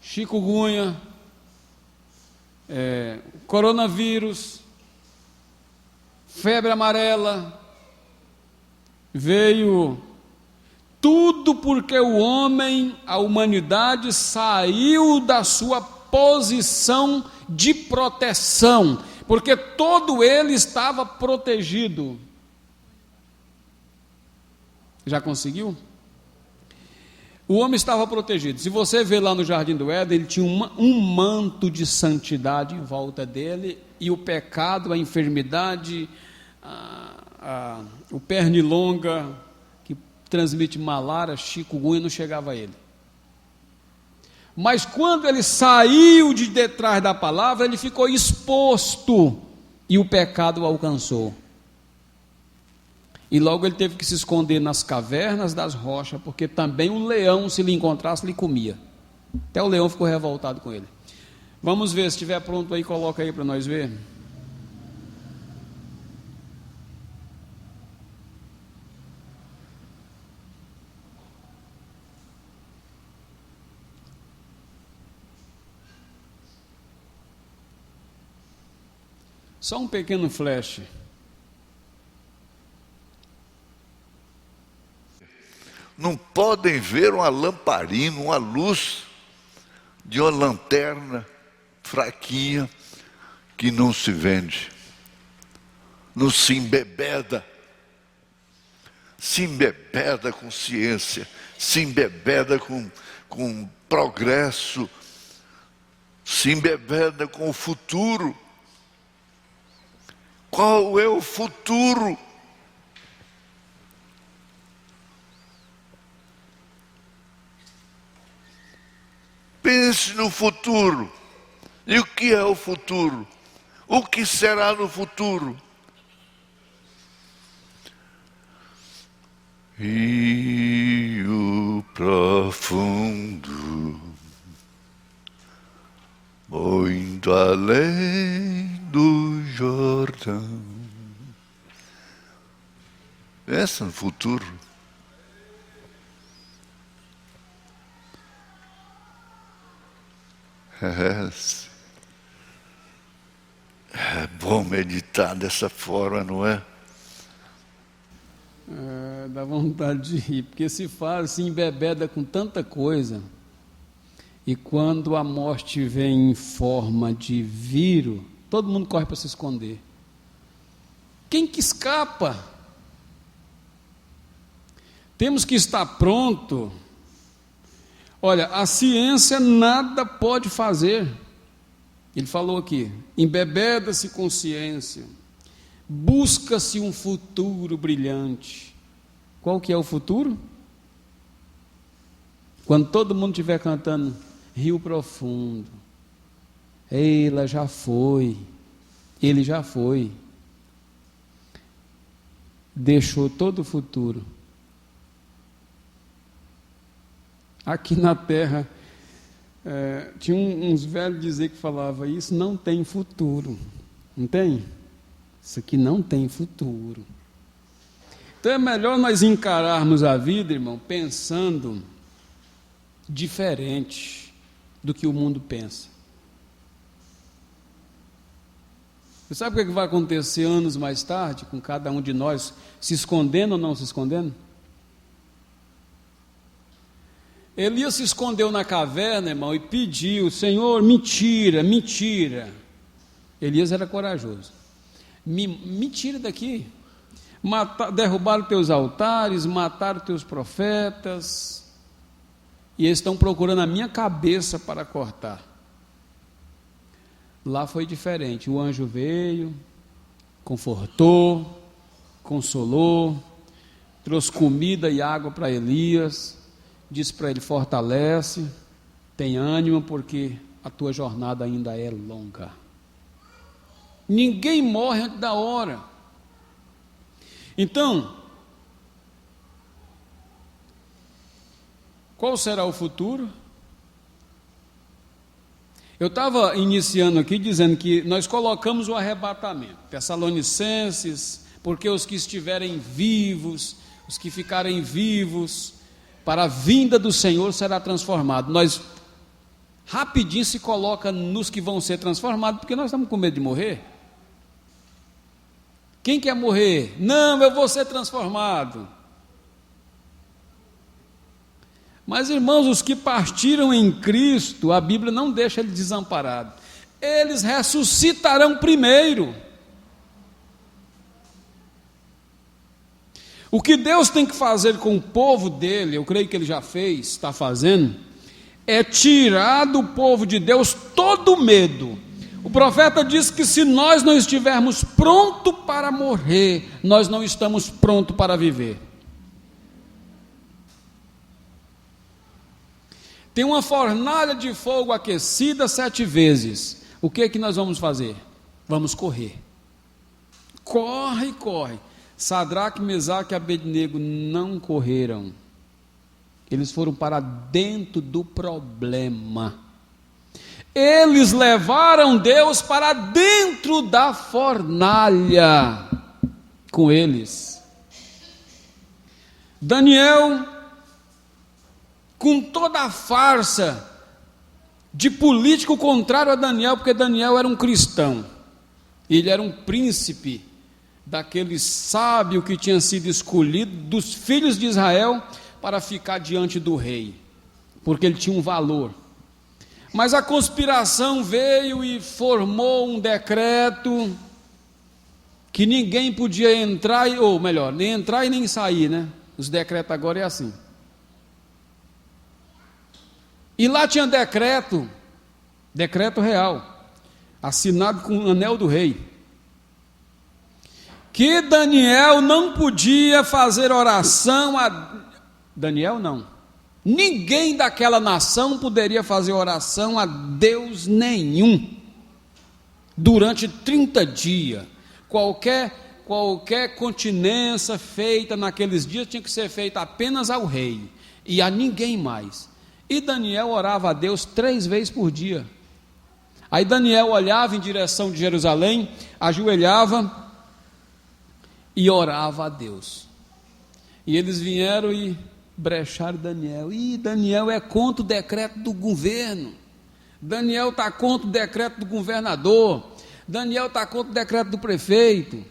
chikungunya, coronavírus, febre amarela, veio tudo porque o homem, a humanidade saiu da sua posição de proteção, porque todo ele estava protegido. Já conseguiu? O homem estava protegido. Se você vê lá no Jardim do Éden, ele tinha um manto de santidade em volta dele, e o pecado, a enfermidade, o pernilonga, que transmite malária, chikungunya, não chegava a ele. Mas quando ele saiu de detrás da palavra, ele ficou exposto, e o pecado o alcançou. E logo ele teve que se esconder nas cavernas das rochas, porque também o leão, se lhe encontrasse, lhe comia. Até o leão ficou revoltado com ele. Vamos ver, se estiver pronto aí, coloca aí para nós ver. Só um pequeno flash. Não podem ver uma lamparina, uma luz de uma lanterna fraquinha que não se vende, não se embebeda. Se embebeda com ciência, se embebeda com progresso, se embebeda com o futuro. Qual é o futuro? Pense no futuro. E o que é o futuro? O que será no futuro? Rio profundo, muito além do Jordão. Pensa no futuro. É bom meditar dessa forma, não é? Dá vontade de rir, porque se fala, se embebeda com tanta coisa, e quando a morte vem em forma de vírus, todo mundo corre para se esconder. Quem que escapa? Temos que estar pronto. Olha, a ciência nada pode fazer. Ele falou aqui, embebeda-se com ciência, busca-se um futuro brilhante. Qual que é o futuro? Quando todo mundo estiver cantando Rio Profundo, ela já foi, ele já foi, deixou todo o futuro. Aqui na terra, tinha uns velhos dizer que falava, isso não tem futuro, não tem? Isso aqui não tem futuro. Então é melhor nós encararmos a vida, irmão, pensando diferente do que o mundo pensa. Você sabe o que vai acontecer anos mais tarde, com cada um de nós se escondendo ou não se escondendo? Elias se escondeu na caverna, irmão, e pediu, Senhor, mentira, mentira. Elias era corajoso. Me tira daqui. Derrubaram teus altares, mataram teus profetas, e eles estão procurando a minha cabeça para cortar. Lá foi diferente, o anjo veio, confortou, consolou, trouxe comida e água para Elias, disse para ele, fortalece, tem ânimo, porque a tua jornada ainda é longa. Ninguém morre antes da hora. Então, qual será o futuro? Eu estava iniciando aqui dizendo que nós colocamos o arrebatamento, Tessalonicenses, porque os que estiverem vivos, os que ficarem vivos, para a vinda do Senhor será transformado. Nós rapidinho se coloca nos que vão ser transformados, porque nós estamos com medo de morrer. Quem quer morrer? Não, eu vou ser transformado. Mas, irmãos, os que partiram em Cristo, a Bíblia não deixa ele desamparado. Eles ressuscitarão primeiro. O que Deus tem que fazer com o povo dele, eu creio que ele já fez, está fazendo, é tirar do povo de Deus todo o medo. O profeta diz que se nós não estivermos prontos para morrer, nós não estamos prontos para viver. Tem uma fornalha de fogo aquecida 7 vezes. O que é que nós vamos fazer? Vamos correr. Corre, corre. Sadraque, Mesaque e Abednego não correram. Eles foram para dentro do problema. Eles levaram Deus para dentro da fornalha com eles. Daniel, com toda a farsa de político contrário a Daniel, porque Daniel era um cristão. Ele era um príncipe daquele sábio que tinha sido escolhido dos filhos de Israel para ficar diante do rei, porque ele tinha um valor. Mas a conspiração veio e formou um decreto que ninguém podia entrar, ou melhor, nem entrar e nem sair, né? Os decretos agora é assim. E lá tinha decreto real, assinado com o anel do rei, que Daniel não podia fazer oração Daniel não. Ninguém daquela nação poderia fazer oração a Deus nenhum durante 30 dias. Qualquer continência feita naqueles dias tinha que ser feita apenas ao rei e a ninguém mais. E Daniel orava a Deus 3 vezes por dia. Aí Daniel olhava em direção de Jerusalém, ajoelhava e orava a Deus. E eles vieram e brecharam Daniel. E Daniel é contra o decreto do governo. Daniel está contra o decreto do governador. Daniel está contra o decreto do prefeito.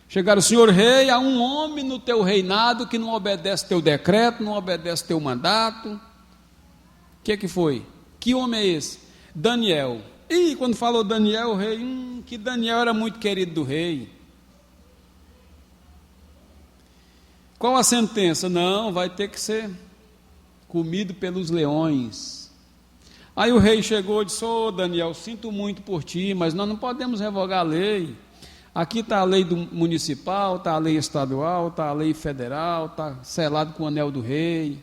Chegaram: senhor rei, há um homem no teu reinado que não obedece teu decreto, não obedece teu mandato. O que foi? Que homem é esse? Daniel. E quando falou Daniel, o rei, que Daniel era muito querido do rei. Qual a sentença? Não, vai ter que ser comido pelos leões. Aí o rei chegou e disse: ô Daniel, sinto muito por ti, mas nós não podemos revogar a lei. Aqui está a lei do municipal, está a lei estadual, está a lei federal, está selado com o anel do rei.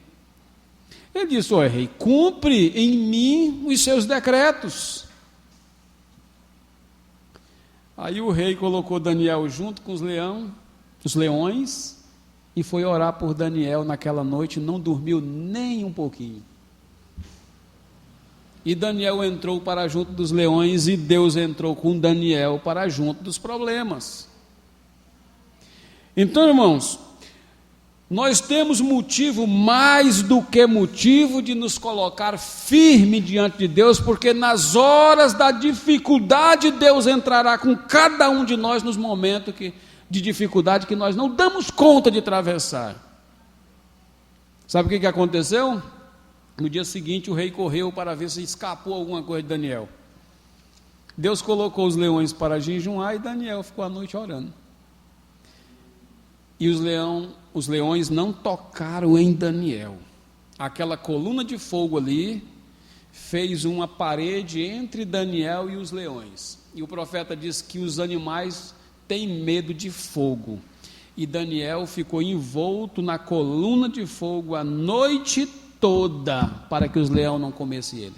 Ele disse: ó rei, cumpre em mim os seus decretos. Aí o rei colocou Daniel junto com os leões, e foi orar por Daniel naquela noite, não dormiu nem um pouquinho. E Daniel entrou para junto dos leões, e Deus entrou com Daniel para junto dos problemas. Então, irmãos, nós temos motivo, mais do que motivo, de nos colocar firme diante de Deus, porque nas horas da dificuldade, Deus entrará com cada um de nós nos momentos de dificuldade que nós não damos conta de atravessar. Sabe o que aconteceu? No dia seguinte o rei correu para ver se escapou alguma coisa de Daniel. Deus colocou os leões para jejuar e Daniel ficou a noite orando. E os leões não tocaram em Daniel. Aquela coluna de fogo ali fez uma parede entre Daniel e os leões. E o profeta diz que os animais têm medo de fogo. E Daniel ficou envolto na coluna de fogo a noite toda, para que os leões não comessem ele.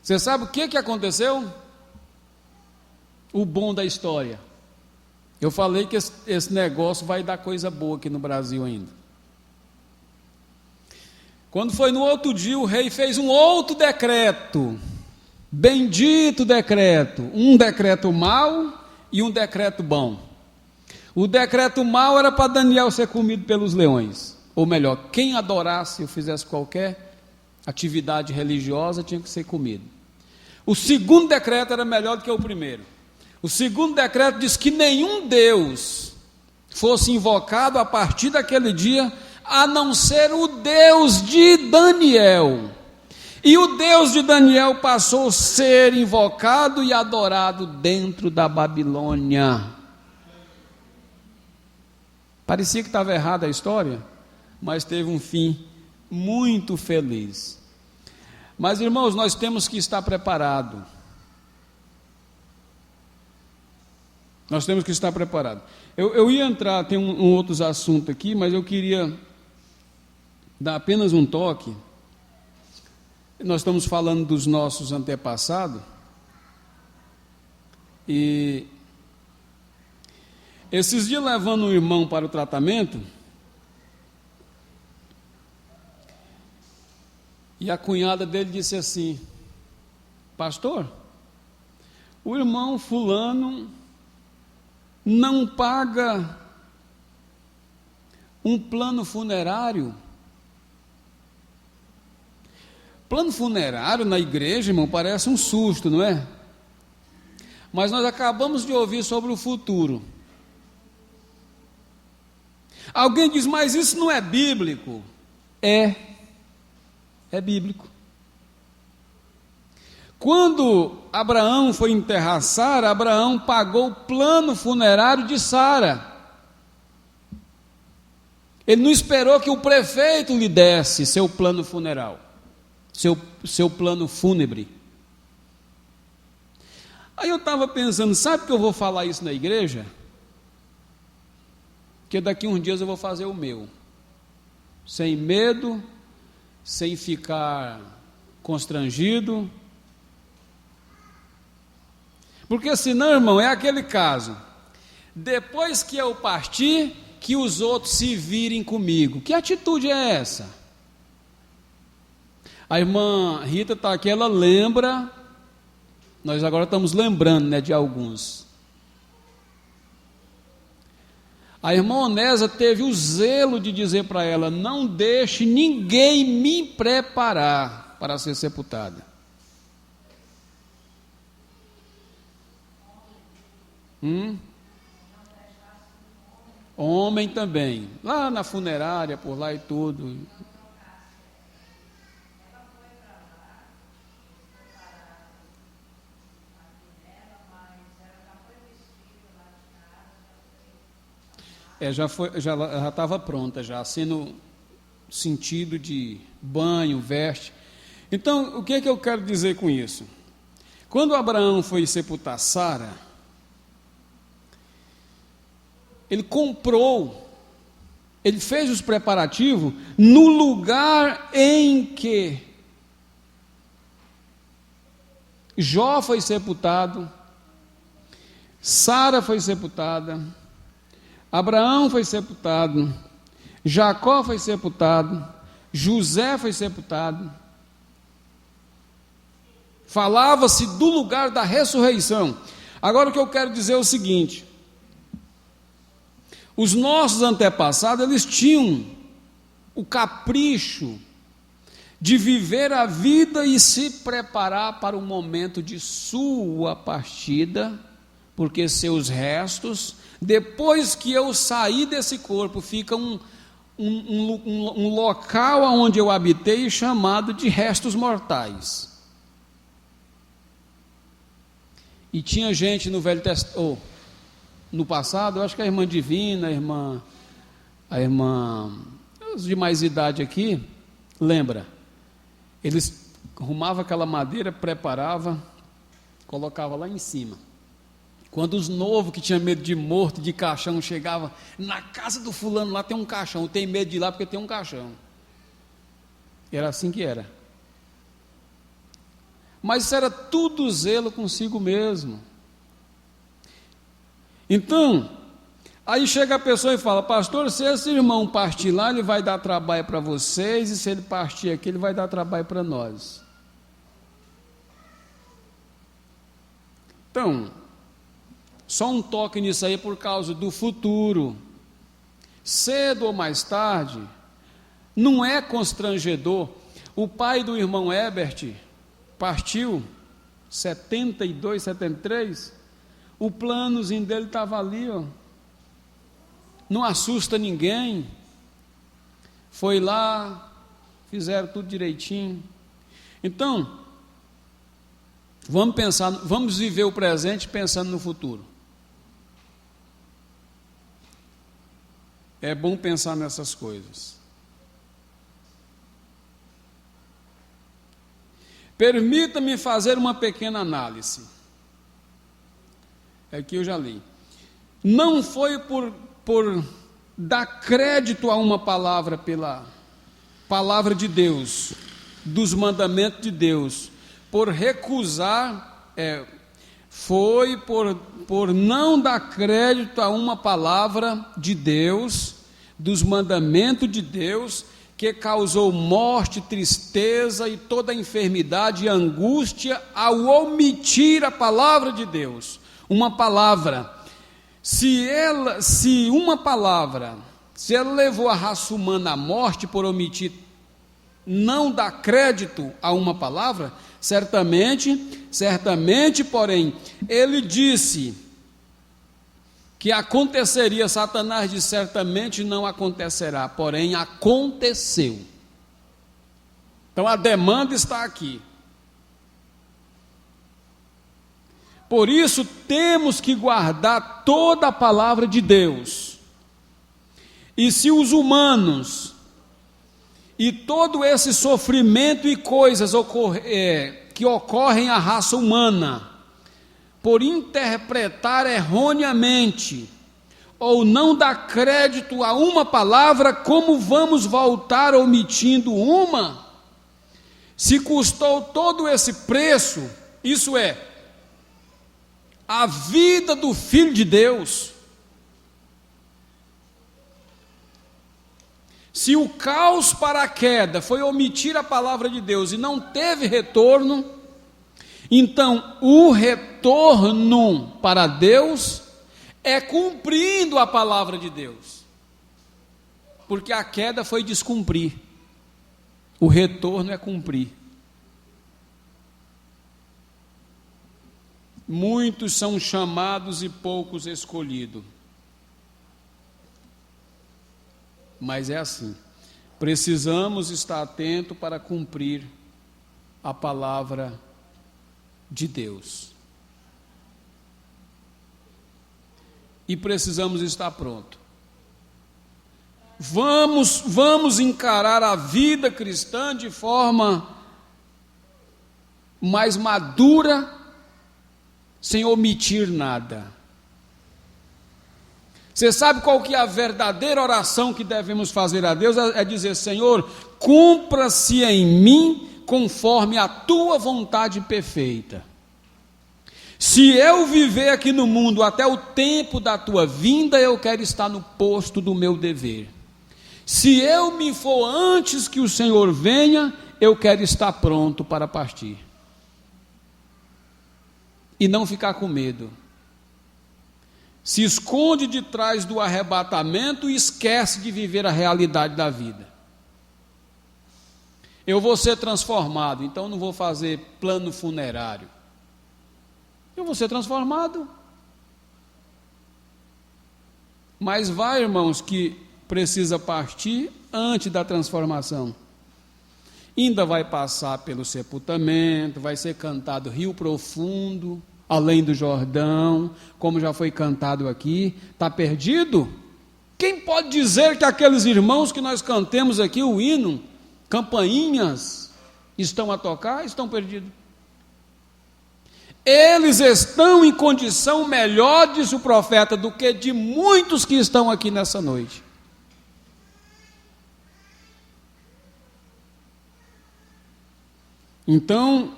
Você sabe o que aconteceu? O bom da história. Eu falei que esse negócio vai dar coisa boa aqui no Brasil ainda. Quando foi no outro dia, o rei fez um outro decreto. Bendito decreto. Um decreto mau e um decreto bom. O decreto mau era para Daniel ser comido pelos leões. Ou melhor, quem adorasse ou fizesse qualquer atividade religiosa tinha que ser comido. O segundo decreto era melhor do que o primeiro. O segundo decreto diz que nenhum Deus fosse invocado a partir daquele dia, a não ser o Deus de Daniel. E o Deus de Daniel passou a ser invocado e adorado dentro da Babilônia. Parecia que estava errada a história, mas teve um fim muito feliz. Mas, irmãos, nós temos que estar preparados. Nós temos que estar preparados. Eu ia entrar, tem outros assuntos aqui, mas eu queria dar apenas um toque. Nós estamos falando dos nossos antepassados. E esses dias, levando um irmão para o tratamento, e a cunhada dele disse assim: pastor, o irmão fulano não paga um plano funerário. Plano funerário na igreja, irmão, parece um susto, não é? mas nós acabamos de ouvir sobre o futuro. Alguém diz, mas isso não é bíblico? É bíblico. Quando Abraão foi enterrar Sara, Abraão pagou o plano funerário de Sara. Ele não esperou que o prefeito lhe desse seu plano funeral, seu plano fúnebre. Aí eu estava pensando, sabe que eu vou falar isso na igreja? Que daqui uns dias eu vou fazer o meu, sem medo, sem ficar constrangido, porque senão, irmão, é aquele caso, depois que eu partir, que os outros se virem comigo. Que atitude é essa? A irmã Rita está aqui, ela lembra, nós agora estamos lembrando, né, de alguns. A irmã Onesa teve o zelo de dizer para ela, não deixe ninguém me preparar para ser sepultada. Homem também, lá na funerária, por lá e tudo. Já estava pronta, já, sendo sentido de banho, veste. Então, o que é que eu quero dizer com isso? Quando Abraão foi sepultar Sara, ele comprou, ele fez os preparativos no lugar em que Jó foi sepultado, Sara foi sepultada, Abraão foi sepultado, Jacó foi sepultado, José foi sepultado. Falava-se do lugar da ressurreição. Agora o que eu quero dizer é o seguinte: os nossos antepassados, eles tinham o capricho de viver a vida e se preparar para o momento de sua partida, porque seus restos, depois que eu sair desse corpo, fica um local onde eu habitei chamado de restos mortais. E tinha gente no Velho Testamento, no passado, eu acho que a irmã Divina, a irmã, os de mais idade aqui, lembra? Eles arrumavam aquela madeira, preparava, colocava lá em cima. Quando os novos que tinham medo de morto, de caixão, chegavam na casa do fulano, lá tem um caixão, tem medo de ir lá porque tem um caixão. Era assim que era. Mas isso era tudo zelo consigo mesmo. Então, aí chega a pessoa e fala, pastor, se esse irmão partir lá, ele vai dar trabalho para vocês, e se ele partir aqui, ele vai dar trabalho para nós. Então, só um toque nisso aí por causa do futuro. Cedo ou mais tarde, não é constrangedor. O pai do irmão Herbert partiu, 72, 73, o planozinho dele estava ali, ó. Não assusta ninguém. Foi lá, fizeram tudo direitinho. Então, vamos viver o presente pensando no futuro. É bom pensar nessas coisas. Permita-me fazer uma pequena análise. Aqui eu já li. Não foi por dar crédito a uma palavra pela palavra de Deus, dos mandamentos de Deus, por recusar, foi por não dar crédito a uma palavra de Deus, dos mandamentos de Deus, que causou morte, tristeza e toda enfermidade e angústia ao omitir a palavra de Deus. Uma palavra, se ela levou a raça humana à morte por omitir não dá crédito a uma palavra? Certamente, porém, ele disse que aconteceria. Satanás disse: certamente não acontecerá, porém aconteceu. Então a demanda está aqui. Por isso temos que guardar toda a palavra de Deus. E se os humanos e todo esse sofrimento e coisas que ocorrem à raça humana, por interpretar erroneamente, ou não dar crédito a uma palavra, como vamos voltar omitindo uma? Se custou todo esse preço, isso é, a vida do Filho de Deus, se o caos para a queda foi omitir a palavra de Deus e não teve retorno, então o retorno para Deus é cumprindo a palavra de Deus, porque a queda foi descumprir, o retorno é cumprir. Muitos são chamados e poucos escolhidos. Mas é assim, precisamos estar atentos para cumprir a palavra de Deus. E precisamos estar prontos. Vamos encarar a vida cristã de forma mais madura, sem omitir nada. Você sabe qual que é a verdadeira oração que devemos fazer a Deus? É dizer: Senhor, cumpra-se em mim conforme a tua vontade perfeita. Se eu viver aqui no mundo até o tempo da tua vinda, eu quero estar no posto do meu dever. Se eu me for antes que o Senhor venha, eu quero estar pronto para partir. E não ficar com medo. Se esconde de trás do arrebatamento e esquece de viver a realidade da vida. Eu vou ser transformado, então não vou fazer plano funerário. Eu vou ser transformado. Mas vai, irmãos, que precisa partir antes da transformação. Ainda vai passar pelo sepultamento, vai ser cantado Rio Profundo, além do Jordão, como já foi cantado aqui. Está perdido? Quem pode dizer que aqueles irmãos que nós cantemos aqui o hino, campainhas, estão a tocar? Estão perdidos. Eles estão em condição melhor, disse o profeta, do que de muitos que estão aqui nessa noite. Então,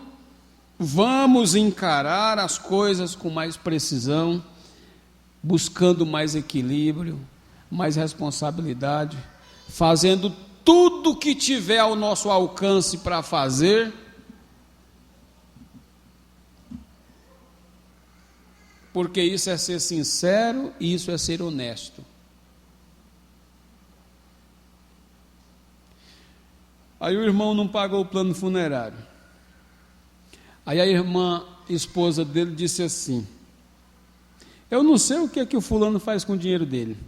vamos encarar as coisas com mais precisão, buscando mais equilíbrio, mais responsabilidade, fazendo tudo o que tiver ao nosso alcance para fazer, porque isso é ser sincero e isso é ser honesto. Aí o irmão não pagou o plano funerário. Aí a irmã, esposa dele, disse assim: eu não sei o que o fulano faz com o dinheiro dele.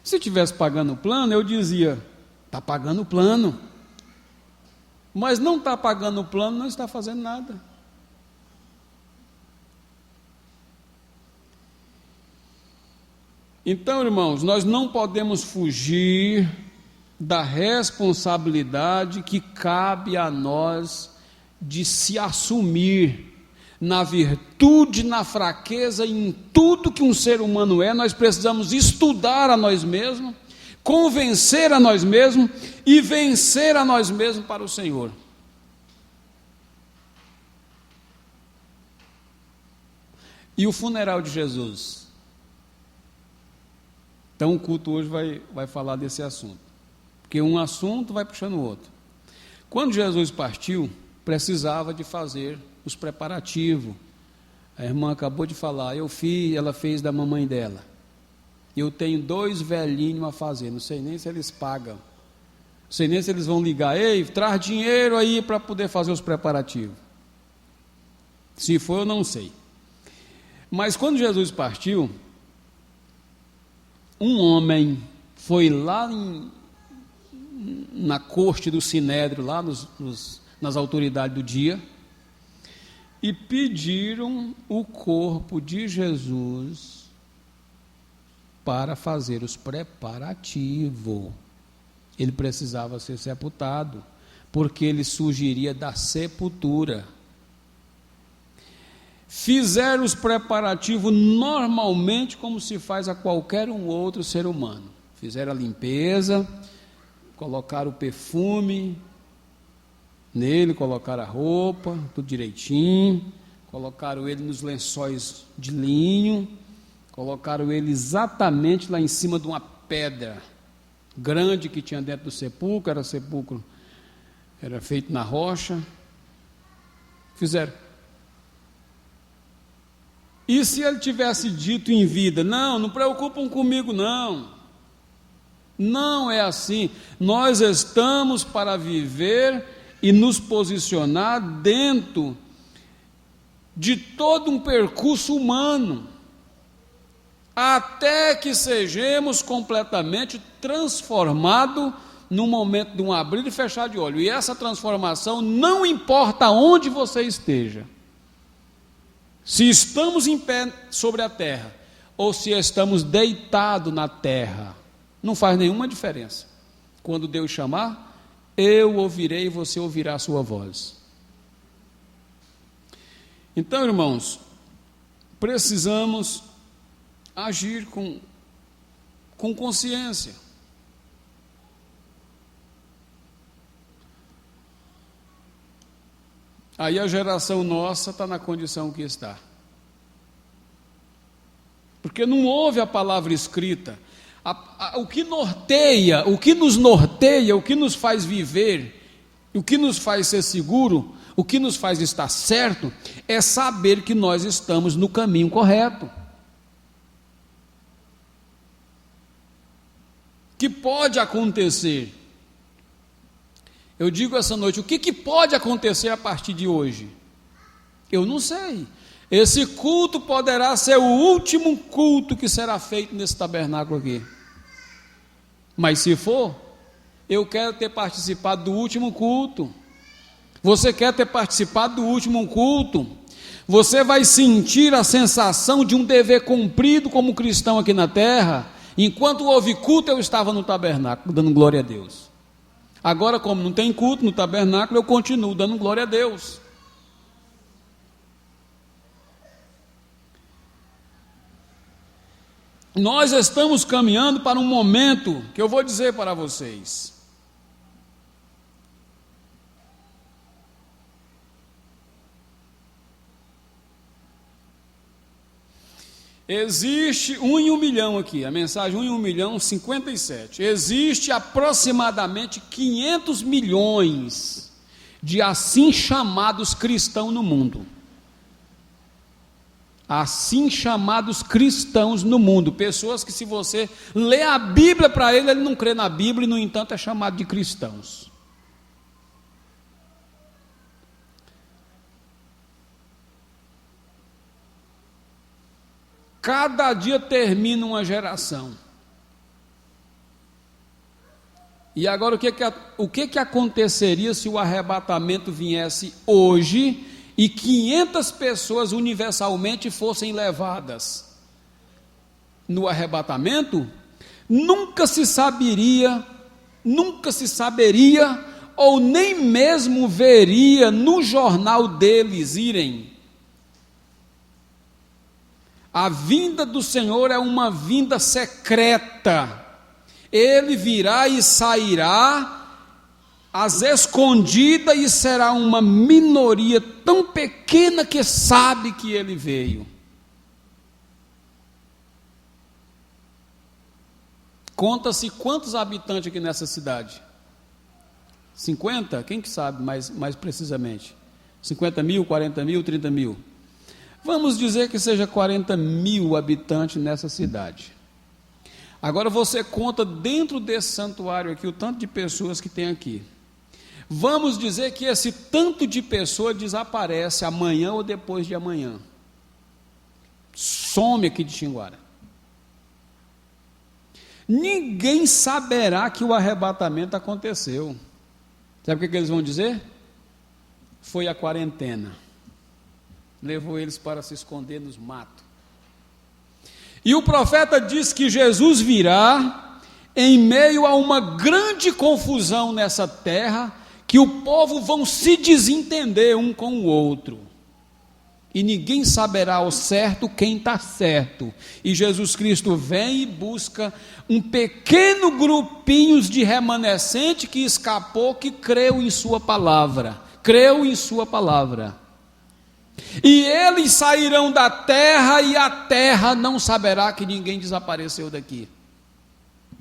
Se tivesse pagando o plano, eu dizia: está pagando o plano. Mas não está pagando o plano, não está fazendo nada. Então, irmãos, nós não podemos fugir da responsabilidade que cabe a nós de se assumir na virtude, na fraqueza, em tudo que um ser humano é. Nós precisamos estudar a nós mesmos, convencer a nós mesmos e vencer a nós mesmos para o Senhor. E o funeral de Jesus? Então o culto hoje vai falar desse assunto. Porque um assunto vai puxando o outro. Quando Jesus partiu, precisava de fazer os preparativos. A irmã acabou de falar, ela fez da mamãe dela. Eu tenho 2 velhinhos a fazer, não sei nem se eles pagam. sei nem se eles vão ligar, ei, traz dinheiro aí para poder fazer os preparativos. Se for, eu não sei. Mas quando Jesus partiu, um homem foi lá na corte do Sinédrio, lá nas autoridades do dia, e pediram o corpo de Jesus para fazer os preparativos. Ele precisava ser sepultado, porque ele surgiria da sepultura. Fizeram os preparativos normalmente como se faz a qualquer um outro ser humano. Fizeram a limpeza, colocaram o perfume nele, colocaram a roupa, tudo direitinho, colocaram ele nos lençóis de linho, colocaram ele exatamente lá em cima de uma pedra grande que tinha dentro do sepulcro, era feito na rocha. Fizeram. E se ele tivesse dito em vida, não preocupam comigo não é assim, nós estamos para viver e nos posicionar dentro de todo um percurso humano, até que sejamos completamente transformados no momento de um abrir e fechar de olho. E essa transformação não importa onde você esteja, se estamos em pé sobre a terra ou se estamos deitados na terra, não faz nenhuma diferença. Quando Deus chamar, eu ouvirei e você ouvirá a sua voz. Então, irmãos, precisamos agir com consciência. Aí a geração nossa está na condição que está. Porque não houve a palavra escrita. O que norteia, o que nos norteia, o que nos faz viver, o que nos faz ser seguro, o que nos faz estar certo, é saber que nós estamos no caminho correto. Que pode acontecer? Eu digo essa noite, o que pode acontecer a partir de hoje? Eu não sei. Esse culto poderá ser o último culto que será feito nesse tabernáculo aqui. Mas se for, eu quero ter participado do último culto. Você quer ter participado do último culto? Você vai sentir a sensação de um dever cumprido como cristão aqui na terra. Enquanto houve culto, eu estava no tabernáculo, dando glória a Deus. Agora, como não tem culto no tabernáculo, eu continuo dando glória a Deus. Nós estamos caminhando para um momento que eu vou dizer para vocês. Existe 1 em 1 milhão aqui, a mensagem 1 em 1 milhão, 57. Existe aproximadamente 500 milhões de assim chamados cristãos no mundo. Assim chamados cristãos no mundo, pessoas que se você lê a Bíblia para ele não crê na Bíblia e no entanto é chamado de cristãos. Cada dia termina uma geração. E agora o que aconteceria se o arrebatamento viesse hoje e 500 pessoas universalmente fossem levadas no arrebatamento? Nunca se saberia, ou nem mesmo veria no jornal deles irem. A vinda do Senhor é uma vinda secreta. Ele virá e sairá às escondidas e será uma minoria tão pequena que sabe que ele veio. Conta-se quantos habitantes aqui nessa cidade? 50? Quem que sabe mais precisamente? 50 mil, 40 mil, 30 mil? Vamos dizer que seja 40 mil habitantes nessa cidade. Agora você conta dentro desse santuário aqui o tanto de pessoas que tem aqui. Vamos dizer que esse tanto de pessoa desaparece amanhã ou depois de amanhã. Some aqui de Xinguara. Ninguém saberá que o arrebatamento aconteceu. Sabe o que eles vão dizer? Foi a quarentena. Levou eles para se esconder nos matos. E o profeta diz que Jesus virá em meio a uma grande confusão nessa terra, que o povo vão se desentender um com o outro. E ninguém saberá ao certo quem está certo. E Jesus Cristo vem e busca um pequeno grupinho de remanescente que escapou, que creu em sua palavra. Creu em sua palavra. E eles sairão da terra, e a terra não saberá que ninguém desapareceu daqui.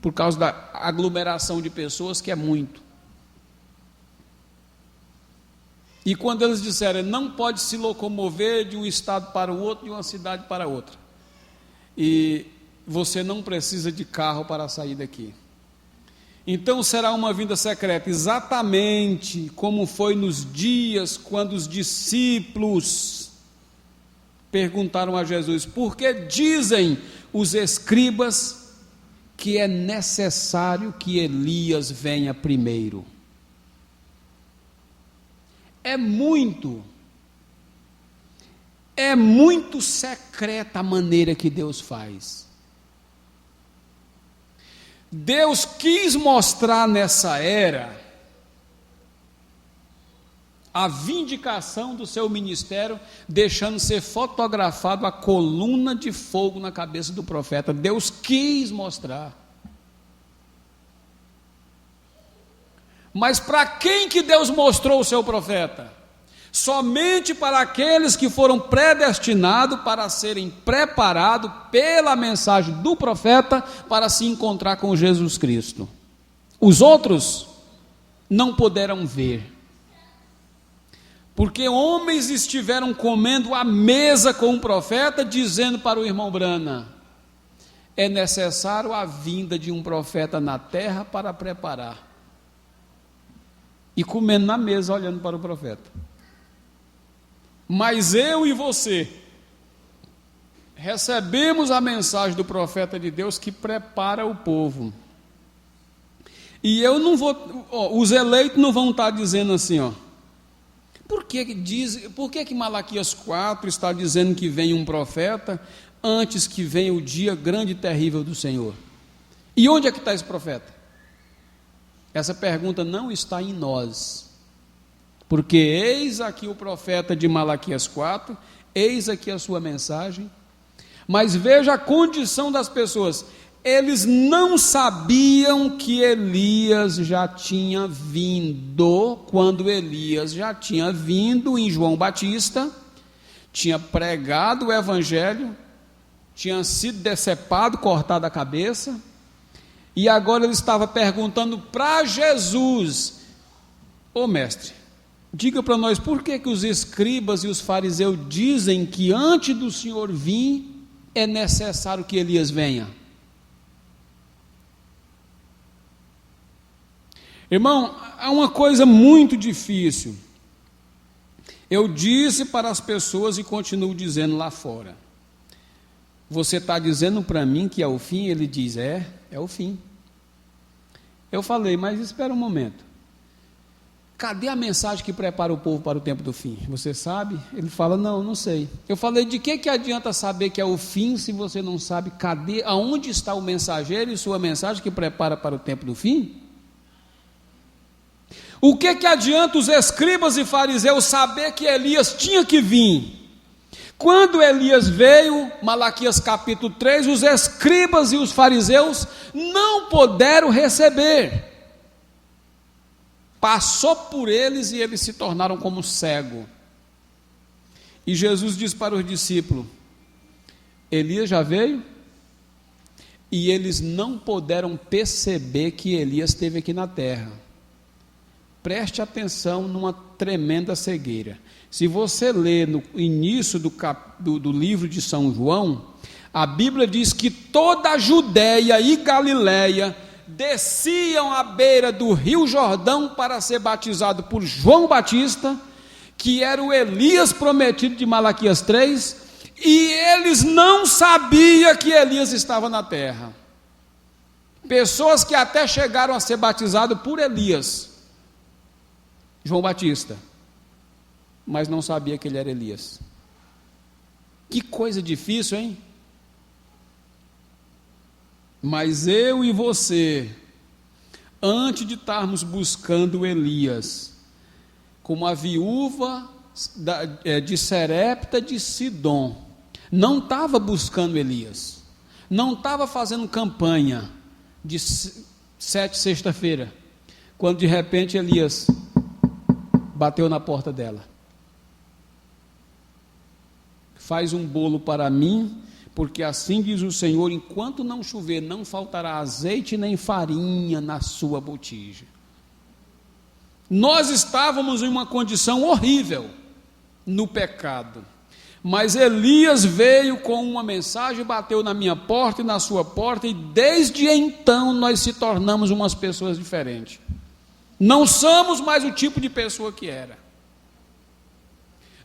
Por causa da aglomeração de pessoas, que é muito. E quando eles disserem, não pode se locomover de um estado para o outro, de uma cidade para outra, e você não precisa de carro para sair daqui, então será uma vinda secreta, exatamente como foi nos dias quando os discípulos perguntaram a Jesus, por que dizem os escribas que é necessário que Elias venha primeiro? É muito secreta a maneira que Deus faz. Deus quis mostrar nessa era a vindicação do seu ministério, deixando ser fotografado a coluna de fogo na cabeça do profeta. Deus quis mostrar. Mas para quem que Deus mostrou o seu profeta? Somente para aqueles que foram predestinados para serem preparados pela mensagem do profeta para se encontrar com Jesus Cristo. Os outros não puderam ver, porque homens estiveram comendo à mesa com o profeta, dizendo para o irmão Brana, é necessário a vinda de um profeta na terra para preparar. E comendo na mesa, olhando para o profeta. Mas eu e você recebemos a mensagem do profeta de Deus que prepara o povo. E eu não vou, os eleitos não vão estar dizendo assim, por que Malaquias 4 está dizendo que vem um profeta antes que venha o dia grande e terrível do Senhor? E onde é que está esse profeta? Essa pergunta não está em nós, porque eis aqui o profeta de Malaquias 4, eis aqui a sua mensagem, mas veja a condição das pessoas, eles não sabiam que Elias já tinha vindo, quando Elias já tinha vindo em João Batista, tinha pregado o evangelho, tinha sido decepado, cortado a cabeça, e agora ele estava perguntando para Jesus, mestre, diga para nós, por que os escribas e os fariseus dizem que antes do Senhor vir, é necessário que Elias venha? Irmão, há uma coisa muito difícil, eu disse para as pessoas e continuo dizendo lá fora, você está dizendo para mim que é o fim? Ele diz, é o fim. Eu falei, mas espera um momento, cadê a mensagem que prepara o povo para o tempo do fim? Você sabe? Ele fala, não sei. Eu falei, de que adianta saber que é o fim, se você não sabe aonde está o mensageiro e sua mensagem que prepara para o tempo do fim? O que adianta os escribas e fariseus saber que Elias tinha que vir? Quando Elias veio, Malaquias capítulo 3, os escribas e os fariseus não puderam receber. Passou por eles e eles se tornaram como cego. E Jesus diz para os discípulos, Elias já veio? E eles não puderam perceber que Elias esteve aqui na terra. Preste atenção numa tremenda cegueira. Se você ler no início do livro de São João, A Bíblia diz que toda a Judéia e Galiléia desciam à beira do Rio Jordão para ser batizado por João Batista, que era o Elias prometido de Malaquias 3, e eles não sabiam que Elias estava na terra. Pessoas que até chegaram a ser batizadas por Elias, João Batista, mas não sabia que ele era Elias. Que coisa difícil, hein? Mas eu e você, antes de estarmos buscando Elias, como a viúva de Serepta de Sidom, não estava buscando Elias, não estava fazendo campanha de 7 sexta-feira, quando de repente Elias bateu na porta dela. Faz um bolo para mim, porque assim diz o Senhor, enquanto não chover, não faltará azeite nem farinha na sua botija. Nós estávamos em uma condição horrível, no pecado, mas Elias veio com uma mensagem, bateu na minha porta e na sua porta, e desde então nós se tornamos umas pessoas diferentes. Não somos mais o tipo de pessoa que era.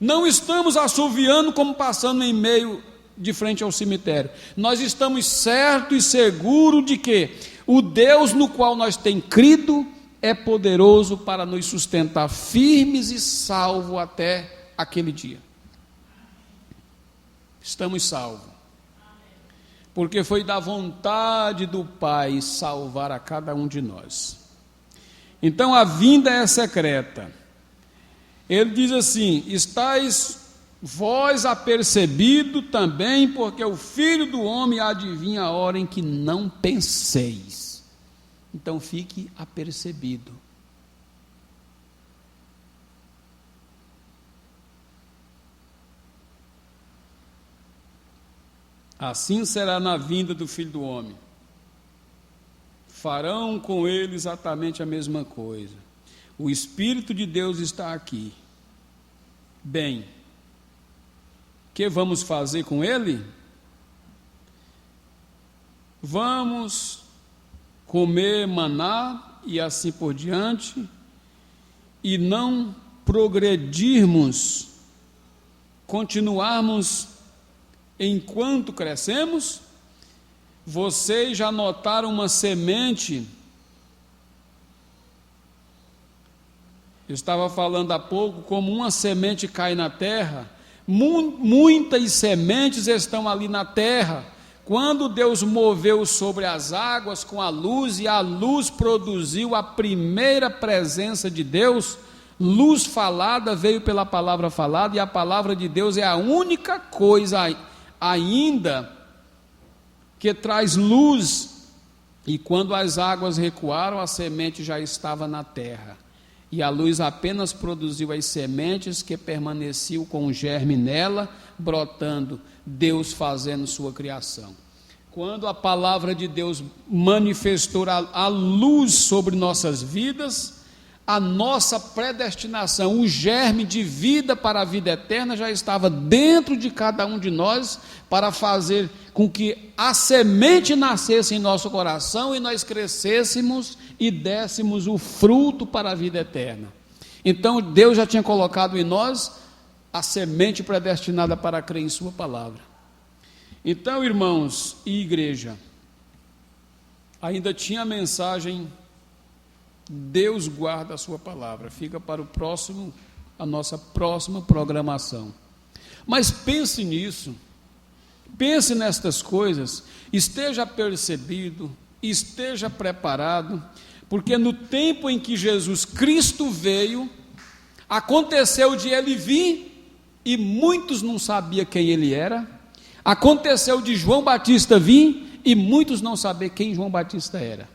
Não estamos assoviando como passando em meio de frente ao cemitério. Nós estamos certos e seguros de que o Deus no qual nós temos crido é poderoso para nos sustentar firmes e salvos até aquele dia. Estamos salvos, porque foi da vontade do Pai salvar a cada um de nós. Então a vinda é secreta. Ele diz assim: estáis vós apercebido também, porque o Filho do Homem adivinha a hora em que não penseis. Então fique apercebido. Assim será na vinda do Filho do Homem. Farão com ele exatamente a mesma coisa. O Espírito de Deus está aqui. Bem, o que vamos fazer com ele? Vamos comer maná e assim por diante, e não progredirmos, continuarmos enquanto crescemos. Vocês já notaram uma semente? Eu estava falando há pouco como uma semente cai na terra, muitas sementes estão ali na terra. Quando Deus moveu sobre as águas com a luz, e a luz produziu a primeira presença de Deus, luz falada veio pela palavra falada, e a palavra de Deus é a única coisa ainda que traz luz. E quando as águas recuaram, a semente já estava na terra, e a luz apenas produziu as sementes que permaneciam com o germe nela, brotando, Deus fazendo sua criação. Quando a palavra de Deus manifestou a luz sobre nossas vidas, a nossa predestinação, o germe de vida para a vida eterna já estava dentro de cada um de nós, para fazer com que a semente nascesse em nosso coração e nós crescêssemos e dessemos o fruto para a vida eterna. Então Deus já tinha colocado em nós a semente predestinada para crer em sua palavra. Então, irmãos e igreja, ainda tinha a mensagem: Deus guarda a sua palavra. Fica para a nossa próxima programação. Mas pense nisso, pense nestas coisas, esteja percebido, esteja preparado, porque no tempo em que Jesus Cristo veio, aconteceu de ele vir e muitos não sabiam quem ele era. Aconteceu de João Batista vir e muitos não sabiam quem João Batista era.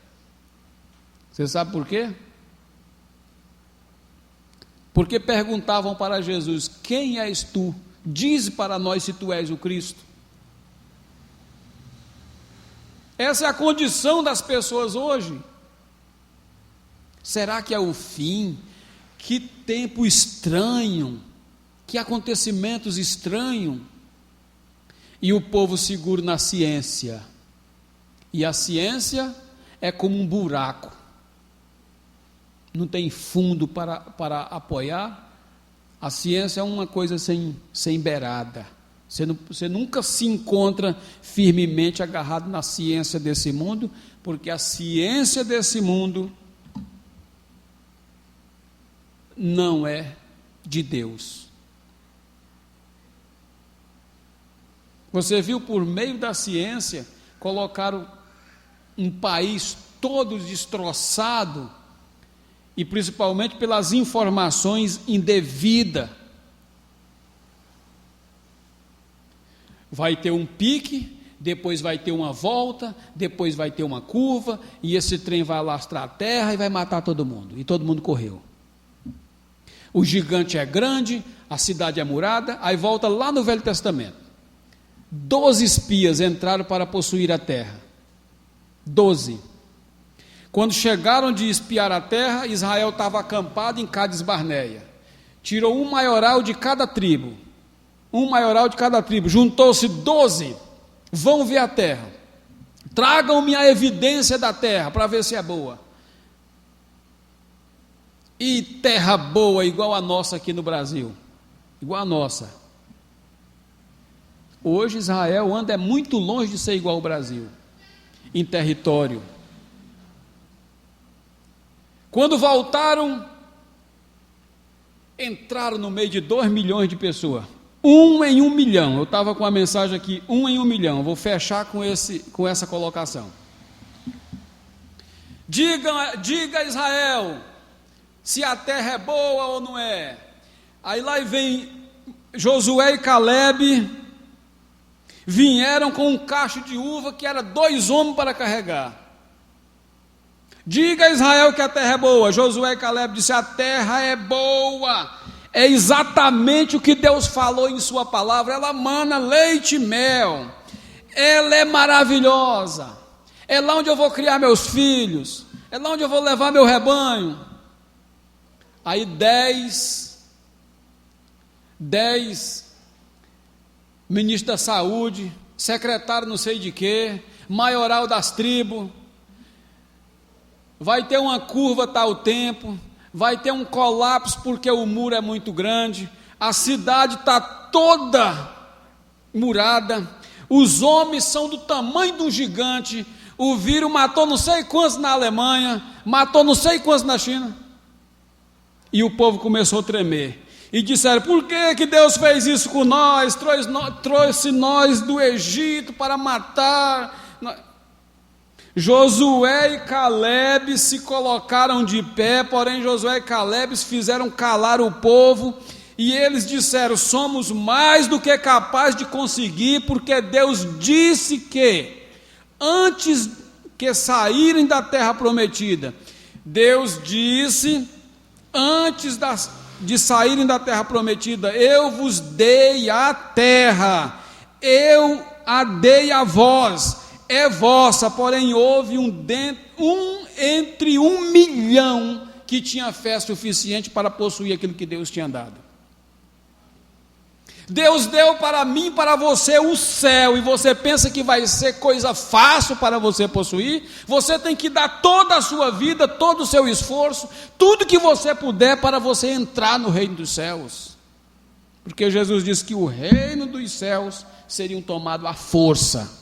Você sabe por quê? Porque perguntavam para Jesus: quem és tu? Dize para nós se tu és o Cristo. Essa é a condição das pessoas hoje. Será que é o fim? Que tempo estranho, que acontecimentos estranhos. E o povo seguro na ciência. E a ciência é como um buraco. Não tem fundo para apoiar. A ciência é uma coisa sem beirada. Você nunca se encontra firmemente agarrado na ciência desse mundo, porque a ciência desse mundo não é de Deus. Você viu, por meio da ciência, colocaram um país todo destroçado, e principalmente pelas informações indevidas. Vai ter um pique, depois vai ter uma volta, depois vai ter uma curva, e esse trem vai alastrar a terra e vai matar todo mundo. E todo mundo correu. O gigante é grande, a cidade é murada, aí volta lá no Velho Testamento. 12 espias entraram para possuir a terra. 12. Quando chegaram de espiar a terra, Israel estava acampado em Cades Barneia. Tirou um maioral de cada tribo. Juntou-se 12. Vão ver a terra. Tragam-me a evidência da terra para ver se é boa. E terra boa igual a nossa aqui no Brasil. Igual a nossa. Hoje Israel anda muito longe de ser igual ao Brasil. Em território. Quando voltaram, entraram no meio de 2 milhões de pessoas. 1 em 1 milhão. Eu estava com a mensagem aqui, 1 em 1 milhão. Eu vou fechar com essa colocação. Diga Israel, se a terra é boa ou não é. Aí lá vem Josué e Calebe, vieram com um cacho de uva que era 2 homens para carregar. Diga a Israel que a terra é boa. Josué e Calebe disseram: a terra é boa. É exatamente o que Deus falou em sua palavra. Ela mana leite e mel. Ela é maravilhosa. É lá onde eu vou criar meus filhos. É lá onde eu vou levar meu rebanho. Aí 10 ministros da saúde, secretário não sei de quê, maioral das tribos, vai ter uma curva tal tempo, vai ter um colapso porque o muro é muito grande, a cidade está toda murada, os homens são do tamanho de um gigante, o vírus matou não sei quantos na Alemanha, matou não sei quantos na China, e o povo começou a tremer, e disseram: por que Deus fez isso com nós, trouxe nós do Egito para matar? Josué e Calebe se colocaram de pé, porém Josué e Calebe fizeram calar o povo, e eles disseram: somos mais do que capazes de conseguir, porque Deus disse que, antes que saírem da terra prometida, Deus disse, antes de saírem da terra prometida, eu vos dei a terra, eu a dei a vós, é vossa, porém houve um entre 1 milhão que tinha fé suficiente para possuir aquilo que Deus tinha dado. Deus deu para mim e para você o céu, e você pensa que vai ser coisa fácil para você possuir? Você tem que dar toda a sua vida, todo o seu esforço, tudo que você puder para você entrar no reino dos céus, porque Jesus disse que o reino dos céus seriam tomado à força.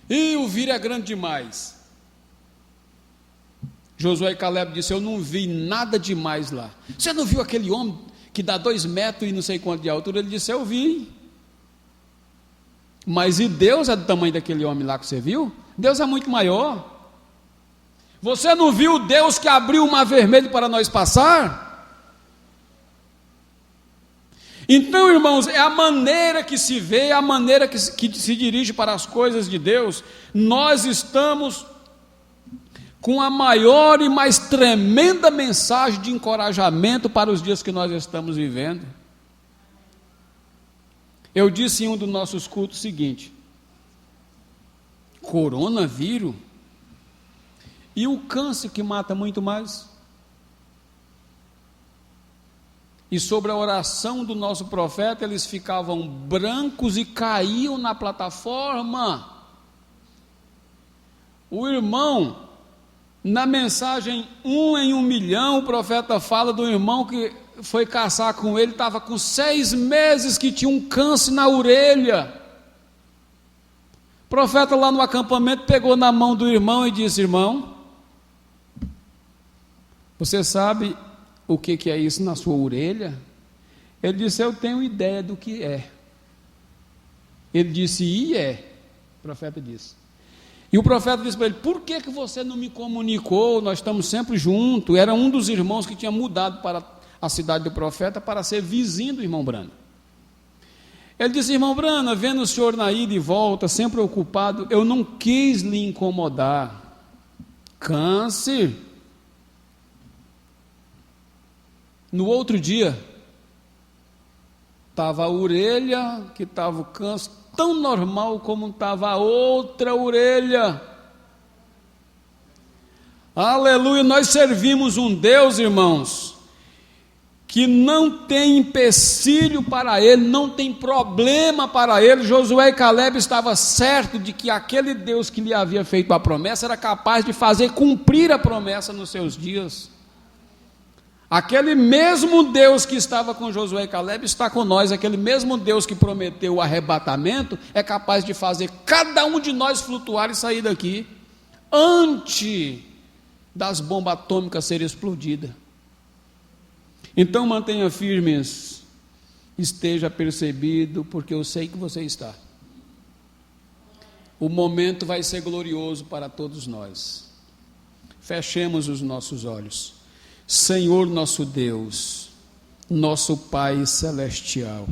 E o vírus é grande demais. Josué e Calebe disseram: eu não vi nada demais lá. Você não viu aquele homem que dá 2 metros e não sei quanto de altura? Ele disse: eu vi. Mas e Deus é do tamanho daquele homem lá que você viu? Deus é muito maior. Você não viu o Deus que abriu o mar vermelho para nós passar? Então, irmãos, é a maneira que se vê, é a maneira que se dirige para as coisas de Deus. Nós estamos com a maior e mais tremenda mensagem de encorajamento para os dias que nós estamos vivendo. Eu disse em um dos nossos cultos o seguinte: coronavírus e o câncer que mata muito mais. e sobre a oração do nosso profeta, eles ficavam brancos e caíam na plataforma. O irmão, na mensagem 1 em 1 milhão, o profeta fala do irmão que foi caçar com ele, estava com 6 meses, que tinha um câncer na orelha. O profeta lá no acampamento pegou na mão do irmão e disse: irmão, você sabe o que é isso na sua orelha? Ele disse: eu tenho ideia do que é. Ele disse: e é? O profeta disse. E o profeta disse para ele: por que você não me comunicou? Nós estamos sempre juntos. Era um dos irmãos que tinha mudado para a cidade do profeta para ser vizinho do irmão Brana. Ele disse: irmão Brana, vendo o senhor na ida e volta, sempre ocupado, eu não quis lhe incomodar. Câncer. No outro dia, estava a orelha, que estava o câncer, tão normal como estava a outra orelha. Aleluia, nós servimos um Deus, irmãos, que não tem empecilho para ele, não tem problema para ele. Josué e Caleb estavam certos de que aquele Deus que lhe havia feito a promessa era capaz de fazer cumprir a promessa nos seus dias. Aquele mesmo Deus que estava com Josué e Caleb está com nós. Aquele mesmo Deus que prometeu o arrebatamento é capaz de fazer cada um de nós flutuar e sair daqui antes das bombas atômicas serem explodidas. Então mantenha firmes, esteja percebido, porque eu sei que você está. O momento vai ser glorioso para todos nós. Fechemos os nossos olhos. Senhor nosso Deus, nosso Pai celestial,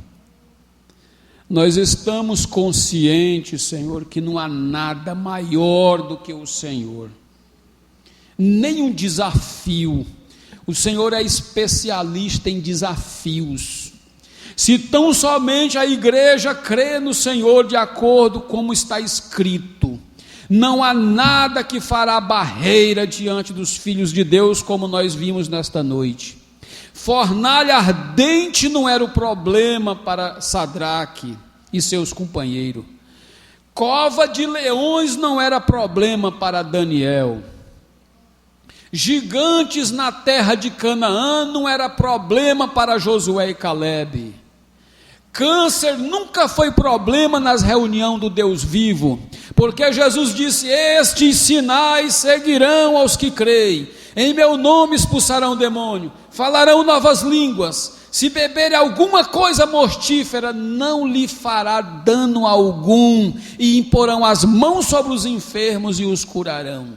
nós estamos conscientes, Senhor, que não há nada maior do que o Senhor, nenhum desafio. O Senhor é especialista em desafios. Se tão somente a igreja crê no Senhor de acordo como está escrito, não há nada que fará barreira diante dos filhos de Deus, como nós vimos nesta noite. Fornalha ardente não era o problema para Sadraque e seus companheiros. Cova de leões não era problema para Daniel. Gigantes na terra de Canaã não era problema para Josué e Caleb. Câncer nunca foi problema nas reuniões do Deus vivo, porque Jesus disse: estes sinais seguirão aos que creem, em meu nome expulsarão demônio, falarão novas línguas, se beberem alguma coisa mortífera, não lhe fará dano algum, e imporão as mãos sobre os enfermos e os curarão.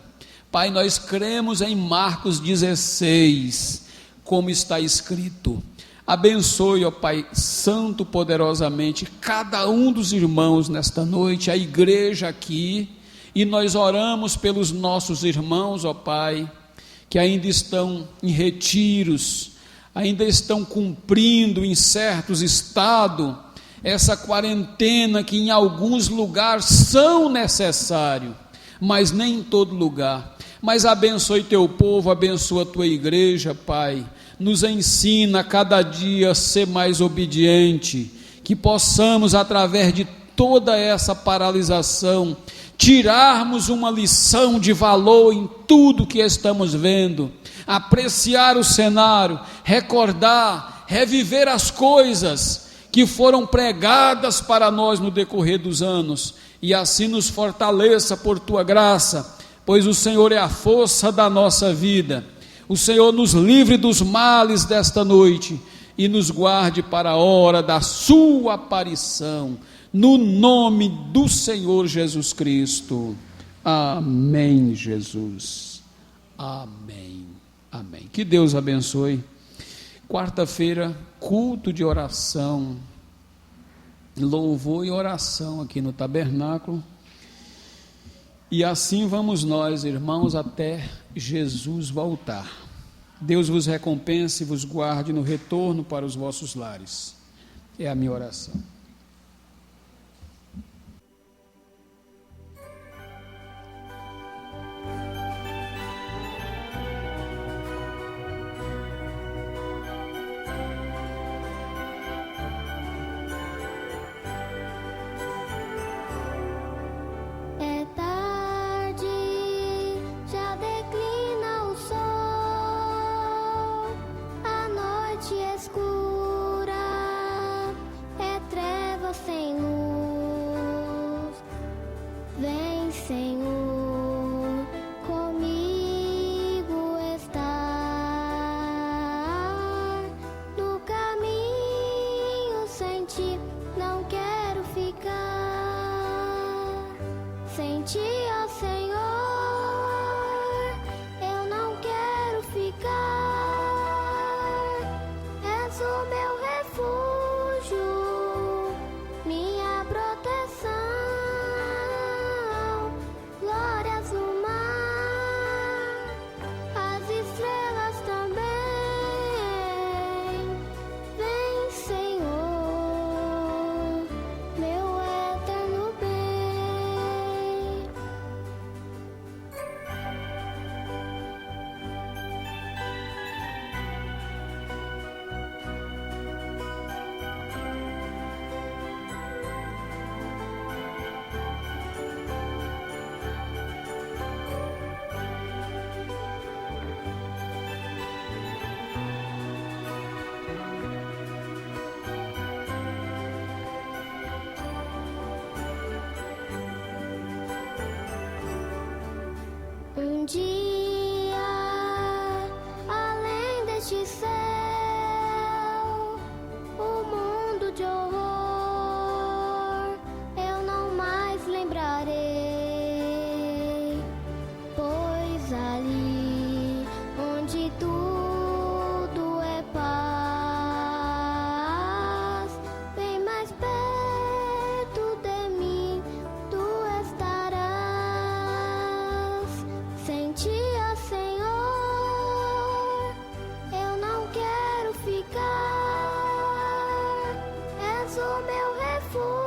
Pai, nós cremos em Marcos 16, como está escrito. Abençoe, ó Pai Santo, poderosamente, cada um dos irmãos nesta noite, a igreja aqui, e nós oramos pelos nossos irmãos, ó Pai, que ainda estão em retiros, ainda estão cumprindo em certos estados, essa quarentena que em alguns lugares são necessários, mas nem em todo lugar. Mas abençoe teu povo, abençoa a tua igreja, Pai. Nos ensina a cada dia a ser mais obediente, que possamos, através de toda essa paralisação, tirarmos uma lição de valor em tudo que estamos vendo, apreciar o cenário, recordar, reviver as coisas que foram pregadas para nós no decorrer dos anos, e assim nos fortaleça por tua graça, pois o Senhor é a força da nossa vida. O Senhor nos livre dos males desta noite e nos guarde para a hora da sua aparição, no nome do Senhor Jesus Cristo. Amém, Jesus. Amém. Amém. Que Deus abençoe. Quarta-feira, culto de oração, louvor e oração aqui no tabernáculo. E assim vamos nós, irmãos, até Jesus voltar. Deus vos recompense e vos guarde no retorno para os vossos lares. É a minha oração. Sem ti, ó Senhor, eu não quero ficar. És o meu refúgio, minha proteção. Glórias no mar, as estrelas também. Vem, Senhor, meu eterno bem. Um dia, além deste céu, o mundo de horror eu não mais lembrarei, pois ali onde tudo é paz, bem mais perto de mim tu estarás. Sem ti, ó Senhor, eu não quero ficar. És o meu refúgio,